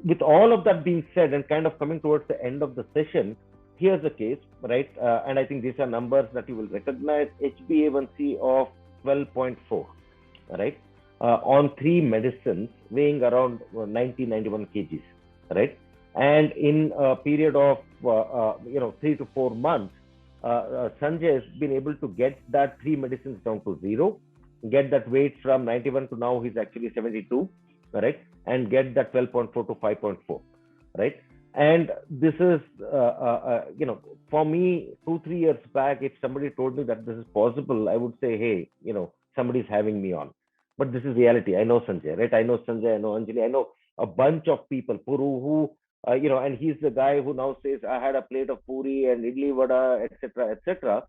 with all of that being said and kind of coming towards the end of the session, here's the case, right? And I think these are numbers that you will recognize. HbA1c of 12.4, right? On 3 medicines, weighing around 91 kgs, right? And in a period of 3 to 4 months, Sanjay has been able to get that 3 medicines down to 0, get that weight from 91 to now he's actually 72, right? And get that 12.4 to 5.4, right? And this is, for me, 2 3 years back, if somebody told me that this is possible, I would say, hey, somebody's having me on. But this is reality. I know Sanjay, right? I know Sanjay, I know Anjali, I know a bunch of people, Puru, who and he's the guy who now says, I had a plate of puri and idli vada, etc., etc.,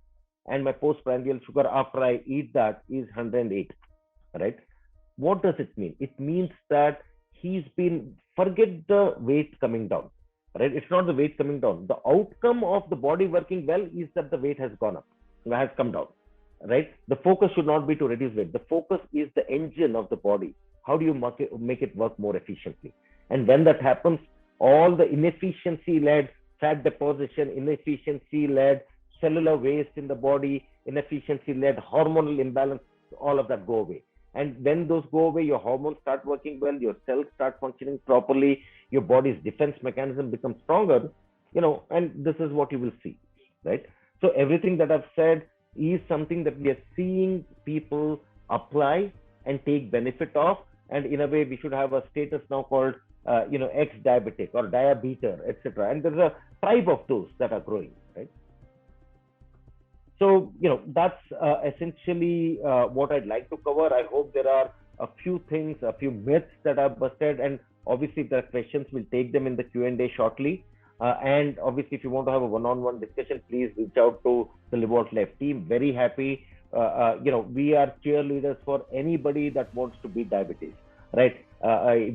and my postprandial sugar after I eat that is 108, right? What does it mean? It means that he's been, forget the weight coming down, right? It's not the weight coming down. The outcome of the body working well is that the weight has gone up, has come down, right? The focus should not be to reduce weight. The focus is the engine of the body. How do you make it work more efficiently? And when that happens, all the inefficiency led fat deposition, inefficiency led cellular waste in the body, inefficiency led hormonal imbalance, all of that go away. And when those go away, your hormones start working well, your cells start functioning properly, your body's defense mechanism becomes stronger, and this is what you will see, right? So everything that I've said is something that we are seeing people apply and take benefit of. And in a way, we should have a status now called, ex-diabetic or diabeter, etc. And there's a tribe of those that are growing, right? So, that's essentially what I'd like to cover. I hope there are a few things, a few myths that are busted, and obviously, if there are questions, we'll take them in the Q&A shortly. And obviously, if you want to have a one-on-one discussion, please reach out to the Live Out Life team. Very happy. We are cheerleaders for anybody that wants to beat diabetes, right?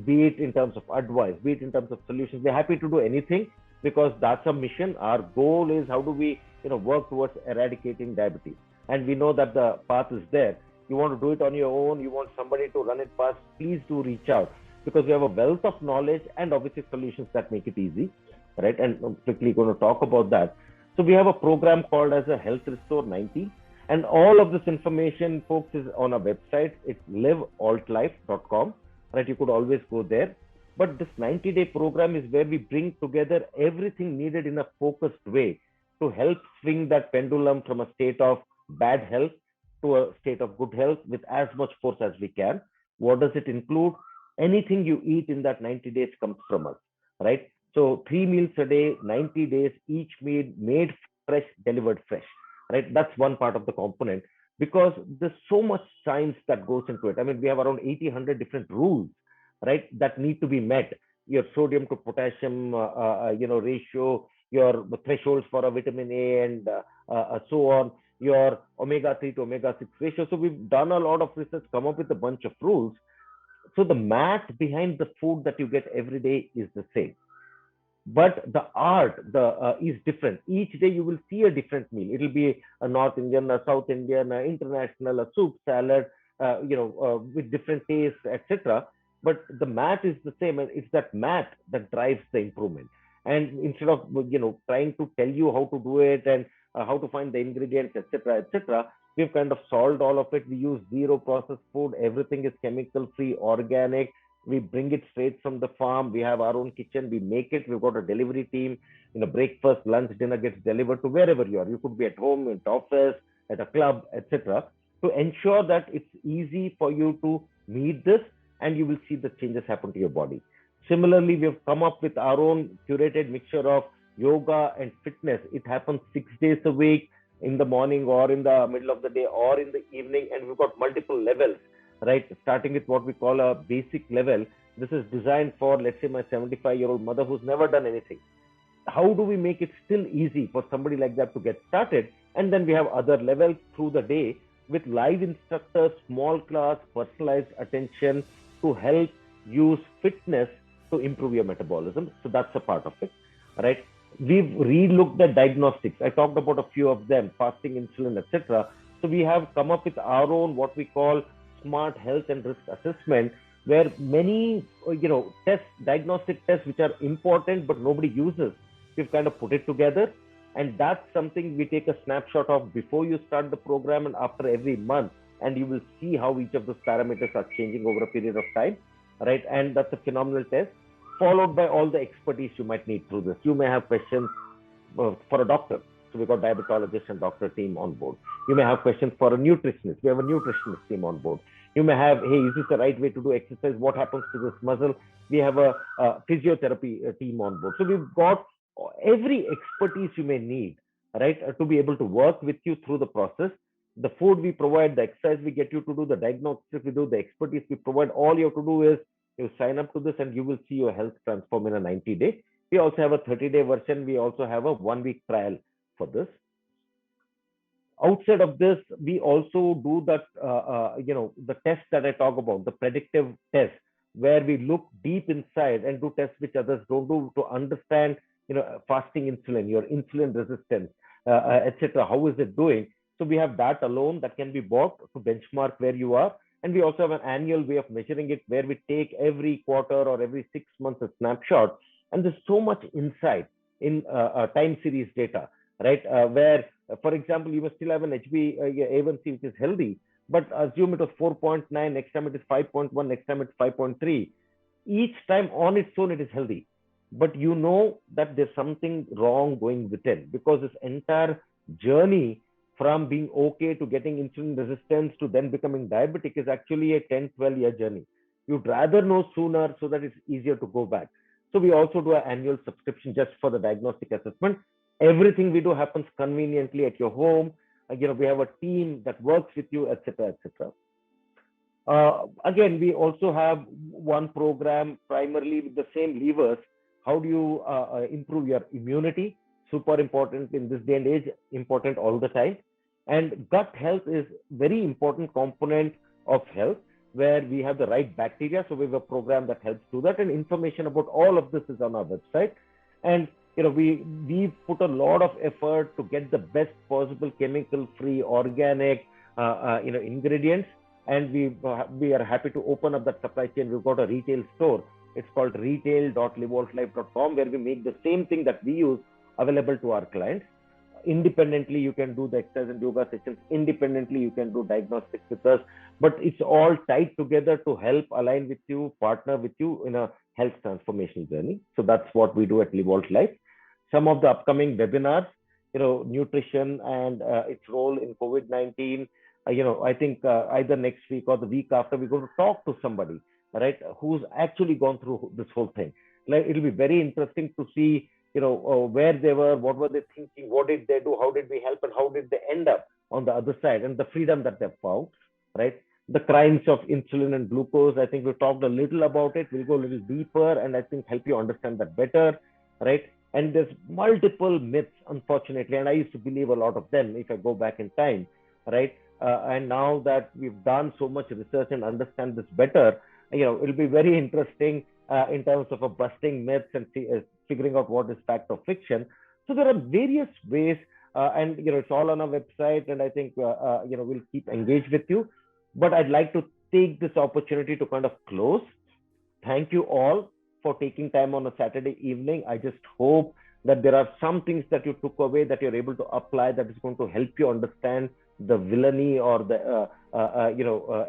Be it in terms of advice, be it in terms of solutions. We're happy to do anything because that's a mission. Our goal is how do we work towards eradicating diabetes, and we know that the path is there. You want to do it on your own, you want somebody to run it past, please do reach out, because we have a wealth of knowledge and obviously solutions that make it easy, right? And I'm quickly going to talk about that. So we have a program called as a Health Restore 90, and all of this information, folks, is on our website. It's livealtlife.com, right? You could always go there. But this 90-day program is where we bring together everything needed in a focused way to help swing that pendulum from a state of bad health to a state of good health with as much force as we can. What does it include? Anything you eat in that 90 days comes from us, right? So 3 meals a day, 90 days, each meal made fresh, delivered fresh, right? That's one part of the component, because there's so much science that goes into it. I mean, we have around 80, 100 different rules, right, that need to be met. Your sodium to potassium, ratio, your thresholds for a vitamin A, and so on, your omega 3 to omega 6 ratio. So we've done a lot of research, come up with a bunch of rules. So the math behind the food that you get every day is the same, but the art is different. Each day you will see a different meal. It'll be a North Indian, a South Indian, a international, a soup, salad, with different tastes, etc. But the math is the same, and it's that math that drives the improvement. And instead of trying to tell you how to do it and how to find the ingredients, etc., etc., we've kind of solved all of it. We use zero processed food. Everything is chemical free, organic. We bring it straight from the farm. We have our own kitchen. We make it. We've got a delivery team. Breakfast, lunch, dinner gets delivered to wherever you are. You could be at home, at office, at a club, etc. To ensure that it's easy for you to meet this, and you will see the changes happen to your body. Similarly, we have come up with our own curated mixture of yoga and fitness. It happens 6 days a week, in the morning or in the middle of the day or in the evening, and we've got multiple levels, right? Starting with what we call a basic level. This is designed for, let's say, my 75-year-old mother who's never done anything. How do we make it still easy for somebody like that to get started? And then we have other levels through the day with live instructors, small class, personalized attention to help use fitness to improve your metabolism. So that's a part of it, right? We've relooked at diagnostics. I talked about a few of them, fasting, insulin, etc. So we have come up with our own what we call smart health and risk assessment, where many tests, diagnostic tests, which are important but nobody uses, we've kind of put it together. And that's something we take a snapshot of before you start the program and after every month, and you will see how each of those parameters are changing over a period of time, right? And that's a phenomenal test, followed by all the expertise you might need through this. You may have questions for a doctor. So we've got diabetologist and doctor team on board. You may have questions for a nutritionist. We have a nutritionist team on board. You may have, hey, is this the right way to do exercise? What happens to this muscle? We have a physiotherapy team on board. So we've got every expertise you may need, right, to be able to work with you through the process. The food we provide, the exercise we get you to do, the diagnostics we do, the expertise we provide, all you have to do is you sign up to this and you will see your health transform in a 90-day. We also have a 30-day version. We also have a 1-week trial for this. Outside of this, we also do that, the test that I talk about, the predictive test, where we look deep inside and do tests which others don't do to understand, fasting insulin, your insulin resistance, etc. How is it doing? So we have that alone that can be bought to benchmark where you are. And we also have an annual way of measuring it where we take every quarter or every 6 months a snapshot. And there's so much insight in time series data, right? Where, for example, you must still have an HbA1c which is healthy, but assume it was 4.9, next time it is 5.1, next time it's 5.3. Each time on its own, it is healthy. But you know that there's something wrong going within, because this entire journey from being okay to getting insulin resistance to then becoming diabetic is actually a 10-12 year journey. You'd rather know sooner so that it's easier to go back. So we also do an annual subscription just for the diagnostic assessment. Everything we do happens conveniently at your home. We have a team that works with you, etc., etc. Again, we also have one program primarily with the same levers. How do you improve your immunity? Super important in this day and age, important all the time. And gut health is very important component of health, where we have the right bacteria. So we have a program that helps do that. And information about all of this is on our website. And we put a lot of effort to get the best possible chemical-free, organic, ingredients, and we are happy to open up that supply chain. We've got a retail store. It's called retail.liveoutlife.com, where we make the same thing that we use available to our clients. Independently, you can do the exercise and yoga sessions. Independently, you can do diagnostics with us. But it's all tied together to help align with you, partner with you in a health transformation journey. So that's what we do at Live Life. Some of the upcoming webinars, nutrition and its role in COVID-19. I think either next week or the week after, we're going to talk to somebody, right, who's actually gone through this whole thing. Like, it'll be very interesting to see, where they were, what were they thinking, what did they do, how did we help, and how did they end up on the other side, and the freedom that they've found, right? The crimes of insulin and glucose, I think we talked a little about it. We'll go a little deeper and I think help you understand that better, right? And there's multiple myths, unfortunately, and I used to believe a lot of them if I go back in time, right? And now that we've done so much research and understand this better, it'll be very interesting in terms of busting myths and figuring out what is fact or fiction. So there are various ways, and it's all on our website, and I think we'll keep engaged with you. But I'd like to take this opportunity to kind of close. Thank you all for taking time on a Saturday evening. I just hope that there are some things that you took away that you're able to apply, that is going to help you understand the villainy or the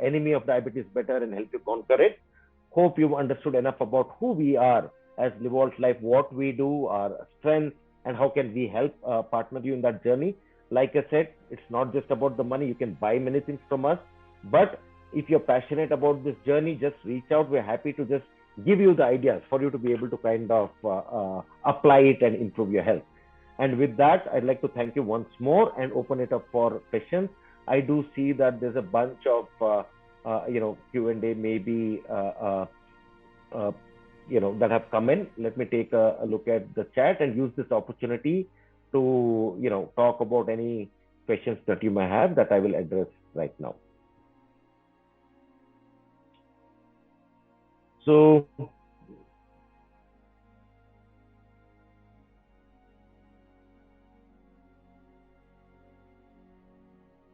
enemy of diabetes better and help you conquer it. Hope you've understood enough about who we are as Live Life, what we do, our strengths, and how can we help partner you in that journey. Like I said, it's not just about the money. You can buy many things from us, but if you're passionate about this journey, just reach out. We're happy to just give you the ideas for you to be able to kind of apply it and improve your health. And with that, I'd like to thank you once more and open it up for questions. I do see that there's a bunch of Q&A maybe that have come in. Let me take a look at the chat and use this opportunity to talk about any questions that you may have that I will address right now. So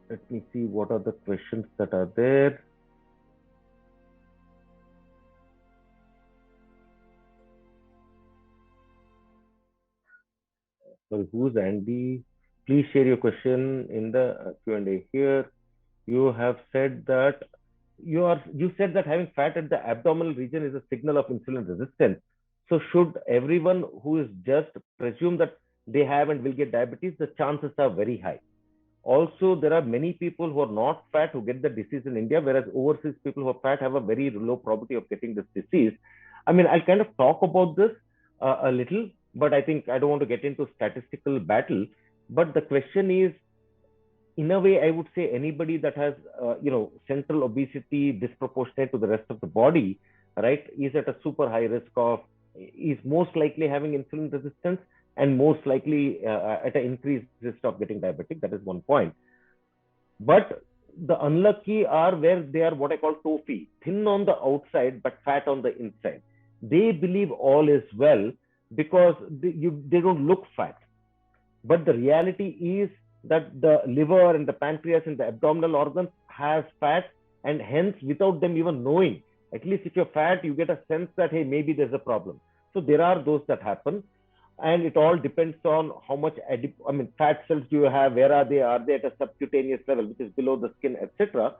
let me see what are the questions that are there. So who's Andy? Please share your question in the Q&A here. You have said that you said that having fat at the abdominal region is a signal of insulin resistance. So should everyone who is just presume that they have and will get diabetes? The chances are very high. Also, there are many people who are not fat who get the disease in India, whereas overseas people who are fat have a very low probability of getting this disease. I mean, I'll kind of talk about this a little, but I think I don't want to get into statistical battle. But the question is, in a way, I would say anybody that has, central obesity disproportionate to the rest of the body, right, is at a super high risk of, is most likely having insulin resistance and most likely at an increased risk of getting diabetic. That is one point. But the unlucky are where they are what I call tofi, thin on the outside but fat on the inside. They believe all is well because they don't look fat. But the reality is that the liver and the pancreas and the abdominal organs has fat, and hence, without them even knowing, at least if you're fat, you get a sense that, hey, maybe there's a problem. So there are those that happen. And it all depends on how much fat cells do you have, where are they at a subcutaneous level, which is below the skin, etc.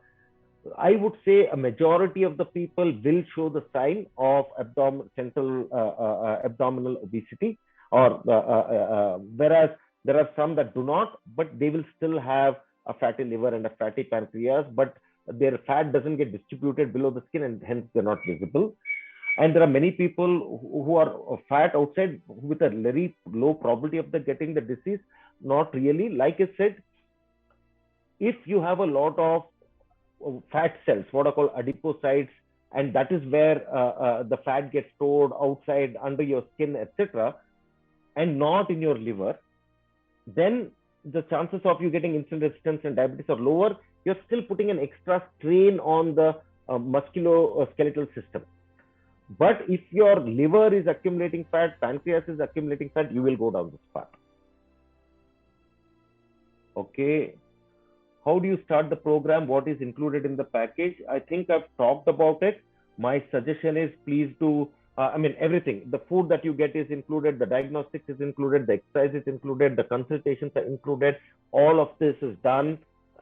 I would say a majority of the people will show the sign of central abdominal obesity, or whereas there are some that do not, but they will still have a fatty liver and a fatty pancreas, but their fat doesn't get distributed below the skin and hence they're not visible. And there are many people who are fat outside with a very low probability of getting the disease. Not really. Like I said, if you have a lot of fat cells, what are called adipocytes, and that is where the fat gets stored outside under your skin, etc., and not in your liver, then the chances of you getting insulin resistance and diabetes are lower. You're still putting an extra strain on the musculoskeletal system. But if your liver is accumulating fat, pancreas is accumulating fat, you will go down this path. Okay. How do you start the program? What is included in the package? I think I've talked about it. My suggestion is please do, everything. The food that you get is included. The diagnostics is included. The exercise is included. The consultations are included. All of this is done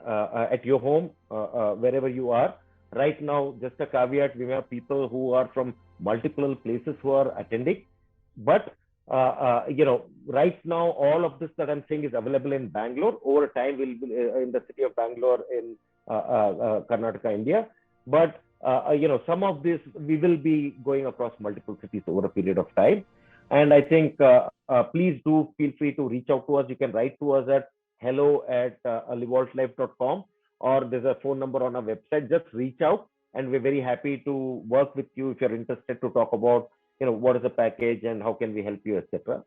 at your home, wherever you are. Right now, just a caveat, we have people who are from multiple places who are attending. But, right now, all of this that I'm saying is available in Bangalore. Over time, we'll be in the city of Bangalore in Karnataka, India. But, some of this, we will be going across multiple cities over a period of time. And I think, please do feel free to reach out to us. You can write to us at hello@livoltlife.com, or there's a phone number on our website. Just reach out, and we're very happy to work with you if you're interested to talk about, what is the package and how can we help you, etc.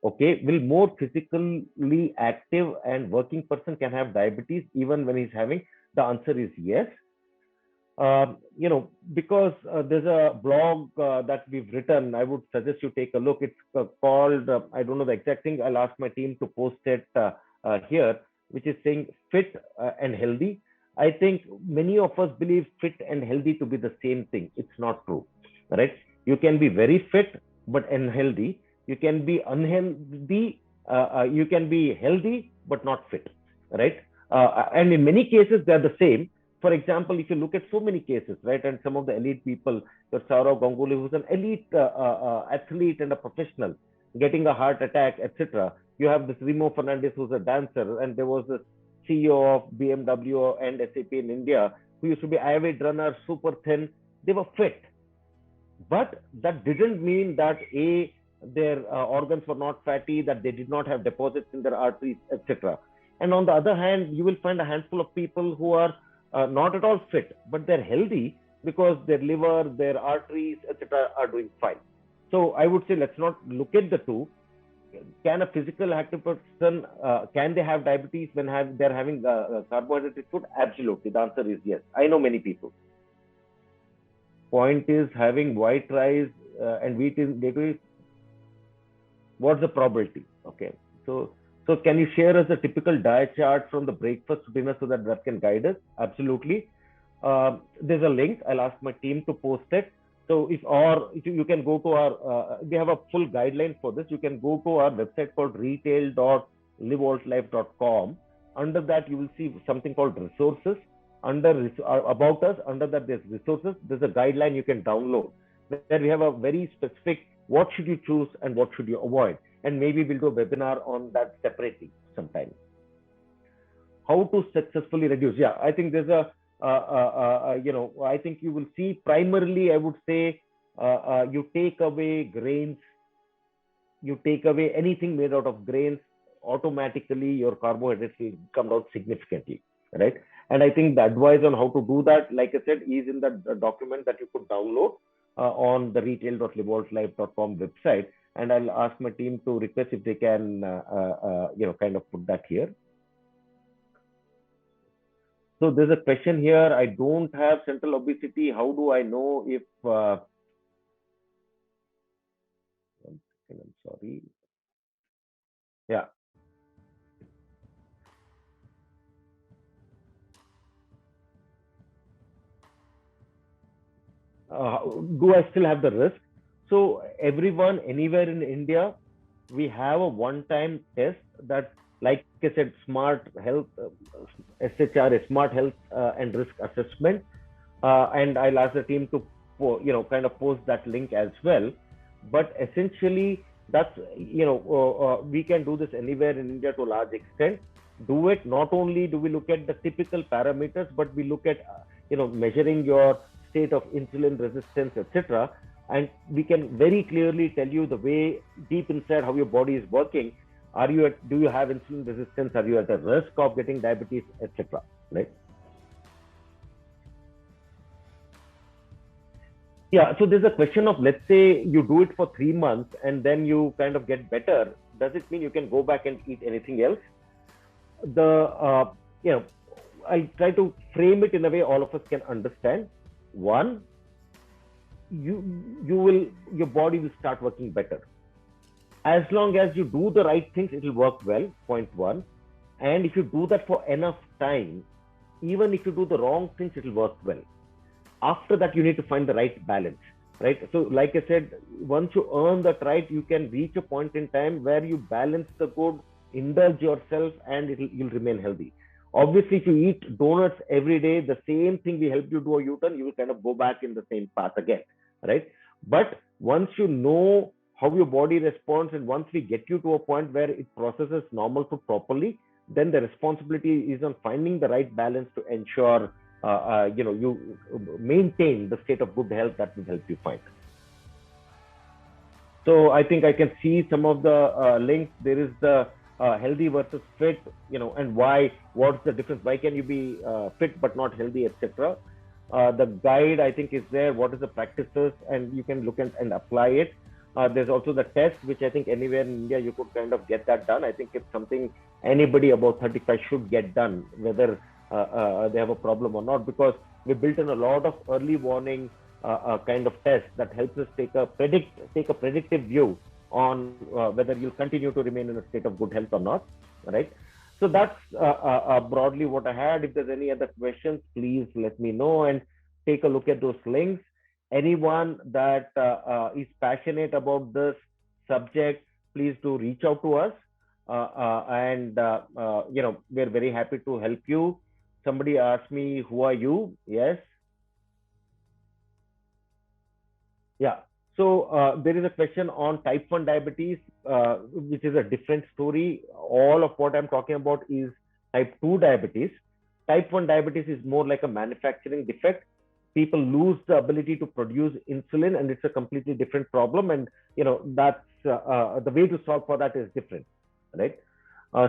Okay, will more physically active and working person can have diabetes even when he's having? The answer is yes. Because there's a blog that we've written, I would suggest you take a look. It's called, I don't know the exact thing. I'll ask my team to post it here, which is saying fit and healthy. I think many of us believe fit and healthy to be the same thing. It's not true, right? You can be very fit but unhealthy. You can be unhealthy. You can be healthy but not fit, right? And in many cases, they're the same. For example, if you look at so many cases, right, and some of the elite people, Saurav Ganguly, who's an elite athlete and a professional, getting a heart attack, etc. You have this Remo Fernandez, who's a dancer, and there was this CEO of BMW and SAP in India, who used to be avid runner, super thin. They were fit, but that didn't mean that their organs were not fatty, that they did not have deposits in their arteries, etc. And on the other hand, you will find a handful of people who are not at all fit, but they're healthy because their liver, their arteries, etc., are doing fine. So I would say let's not look at the two. Can a physical active person, can they have diabetes when they're having carbohydrate food? Absolutely. The answer is yes. I know many people. Point is, having white rice and wheat in day, what's the probability? Okay. So can you share us a typical diet chart from the breakfast to dinner so that can guide us? Absolutely. There's a link. I'll ask my team to post it. So if you can go to our, we have a full guideline for this. You can go to our website called retail.livoltlife.com. Under that, you will see something called resources. Under about us, under that there's resources. There's a guideline you can download. Where we have a very specific, what should you choose and what should you avoid. and maybe we'll do a webinar on that separately sometime. How to successfully reduce? Yeah, I think there's I think you will see primarily, I would say, you take away grains, you take away anything made out of grains, automatically your carbohydrates will come down significantly, right? And I think the advice on how to do that, like I said, is in the document that you could download on the retail.liveoutlife.com website. And I'll ask my team to request if they can, kind of put that here. So there's a question here. I don't have central obesity. How do I know if? One second, I'm sorry. Yeah. Do I still have the risk? So everyone, anywhere in India, we have a one-time test that, like I said, Smart Health, SHR, Smart Health and Risk Assessment. And I'll ask the team to, kind of post that link as well. But essentially, that's, we can do this anywhere in India to a large extent. Do it. Not only do we look at the typical parameters, but we look at, measuring your state of insulin resistance, etc. And we can very clearly tell you the way deep inside how your body is working. Do you have insulin resistance? Are you at a risk of getting diabetes, etc. Right? Yeah, so there's a question of, let's say you do it for 3 months and then you kind of get better. Does it mean you can go back and eat anything else? I try to frame it in a way all of us can understand. One, your body will start working better. As long as you do the right things, it will work well, point one. And if you do that for enough time, even if you do the wrong things, it will work well. After that, you need to find the right balance, right? So like I said, once you earn that right, you can reach a point in time where you balance the good, indulge yourself, and you'll remain healthy. Obviously, if you eat donuts every day, the same thing will help you do a U-turn, you will kind of go back in the same path again, right? But once you know how your body responds, and once we get you to a point where it processes normal food properly, then the responsibility is on finding the right balance to ensure you maintain the state of good health that will help you find. So I think I can see some of the links. There is the healthy versus fit, and what's the difference? Why can you be fit but not healthy, etc. The guide, I think, is there. What is the practices? And you can look and apply it. There's also the test, which I think anywhere in India you could kind of get that done. I think it's something anybody above 35 should get done, whether they have a problem or not, because we built in a lot of early warning kind of tests that helps us take a predictive view on whether you'll continue to remain in a state of good health or not, right? So that's broadly what I had. If there's any other questions, please let me know and take a look at those links. Anyone that is passionate about this subject, please do reach out to us. We're very happy to help you. Somebody asked me, who are you? Yes. Yeah. So there is a question on type 1 diabetes, which is a different story. All of what I'm talking about is type 2 diabetes. Type 1 diabetes is more like a manufacturing defect. People lose the ability to produce insulin, and it's a completely different problem. And that's the way to solve for that is different, right?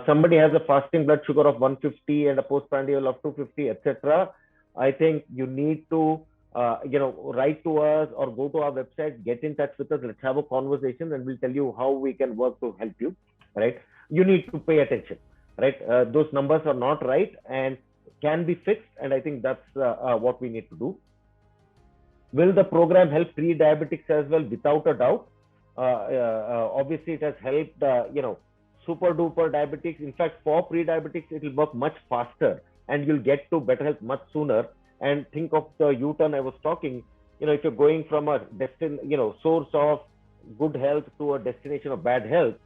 Somebody has a fasting blood sugar of 150 and a postprandial of 250, etc. I think you need to write to us or go to our website, get in touch with us. Let's have a conversation, and we'll tell you how we can work to help you, right? You need to pay attention, right? Those numbers are not right and can be fixed, and I think that's what we need to do. Will the program help pre-diabetics as well? Without a doubt. Obviously, it has helped, super duper diabetics. In fact, for pre-diabetics, it will work much faster, and you'll get to better health much sooner. And think of the U-turn I was talking. If you're going from a source of good health to a destination of bad health,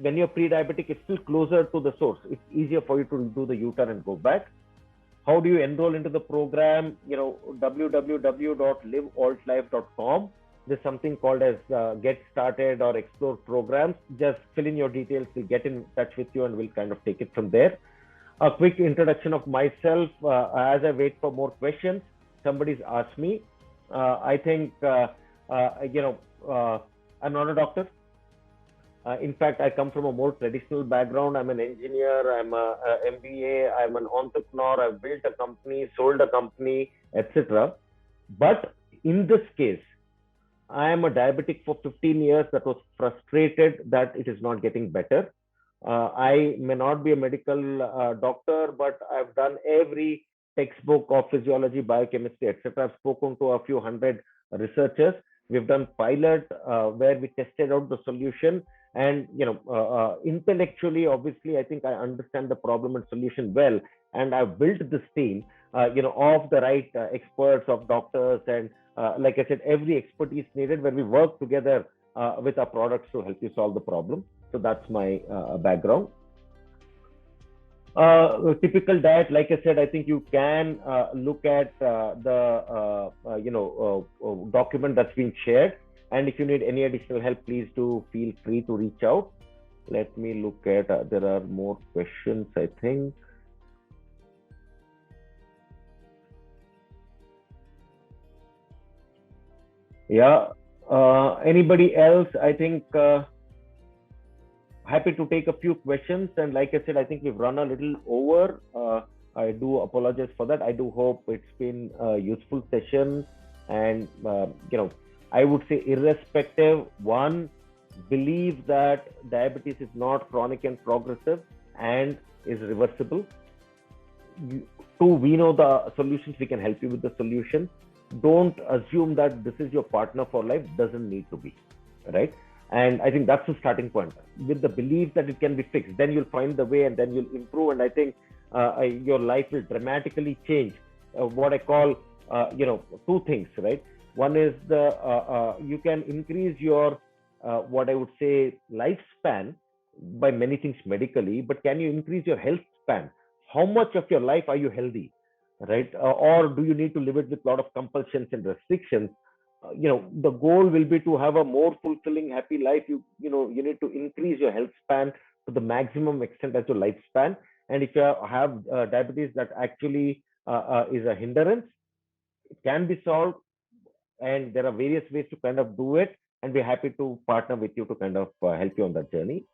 when you're pre-diabetic, it's still closer to the source. It's easier for you to do the U-turn and go back. How do you enroll into the program? www.livealtlife.com. there's something called as Get Started or Explore programs. Just fill in your details. We'll get in touch with you and we'll kind of take it from there. A quick introduction of myself as I wait for more questions. Somebody's asked me. I think, I'm not a doctor. In fact, I come from a more traditional background. I'm an engineer, I'm a MBA, I'm an entrepreneur, I've built a company, sold a company, etc. But in this case, I am a diabetic for 15 years that was frustrated that it is not getting better. I may not be a medical doctor, but I've done every textbook of physiology, biochemistry, etc. I've spoken to a few hundred researchers. We've done pilot where we tested out the solution, and intellectually, obviously, I think I understand the problem and solution well, and I've built this team, of the right experts, of doctors, and like I said, every expertise needed where we work together with our products to help you solve the problem. So that's my background. Typical diet, like I said, I think you can look at the document that's been shared. And if you need any additional help, please do feel free to reach out. Let me look at, there are more questions, I think. Yeah. Anybody else? I think happy to take a few questions. And like I said, I think we've run a little over. I do apologize for that. I do hope it's been a useful session. And, I would say, irrespective, one, believe that diabetes is not chronic and progressive and is reversible. Two, we know the solutions, we can help you with the solution. Don't assume that this is your partner for life, doesn't need to be, right? And I think that's the starting point. With the belief that it can be fixed, then you'll find the way and then you'll improve. And I think your life will dramatically change. What I call, two things, right? One is you can increase your, what I would say, lifespan by many things medically, but can you increase your health span? How much of your life are you healthy, right? Or do you need to live it with a lot of compulsions and restrictions? The goal will be to have a more fulfilling, happy life. You need to increase your health span to the maximum extent as your lifespan. And if you have diabetes that actually is a hindrance, it can be solved, and there are various ways to kind of do it, and we're happy to partner with you to kind of help you on that journey.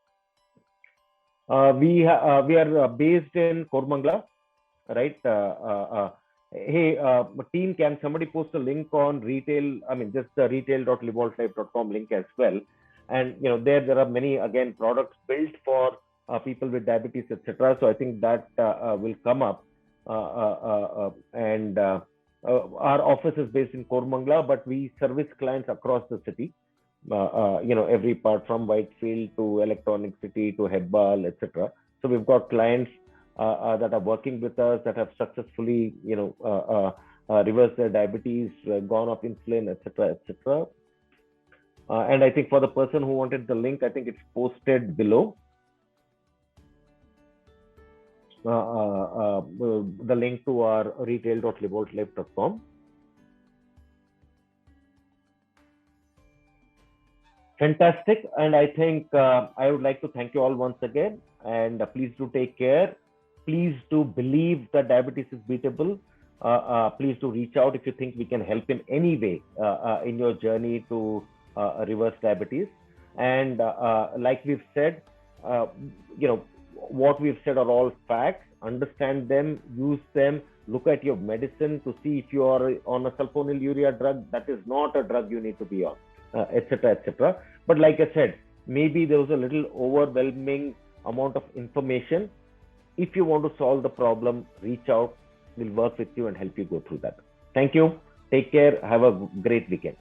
We are based in Kormangla, right? Hey, team, can somebody post a link on retail? I mean, just the retail.livealtlife.com link as well. And there are many, again, products built for people with diabetes, etc. So I think that will come up. And our office is based in Kormangla, but we service clients across the city. Every part from Whitefield to Electronic City to Hebbal, etc. So we've got clients that are working with us that have successfully, reversed their diabetes, gone off insulin, etc., etc. And I think for the person who wanted the link, I think it's posted below. The link to our retail.livealtlife.com. Fantastic. And I think I would like to thank you all once again. And please do take care. Please do believe that diabetes is beatable. Please do reach out if you think we can help in any way in your journey to reverse diabetes. And like we've said, what we've said are all facts. Understand them, use them, look at your medicine to see if you are on a sulfonylurea drug. That is not a drug you need to be on, etc., etc. But like I said, maybe there was a little overwhelming amount of information. If you want to solve the problem, reach out. We'll work with you and help you go through that. Thank you. Take care. Have a great weekend.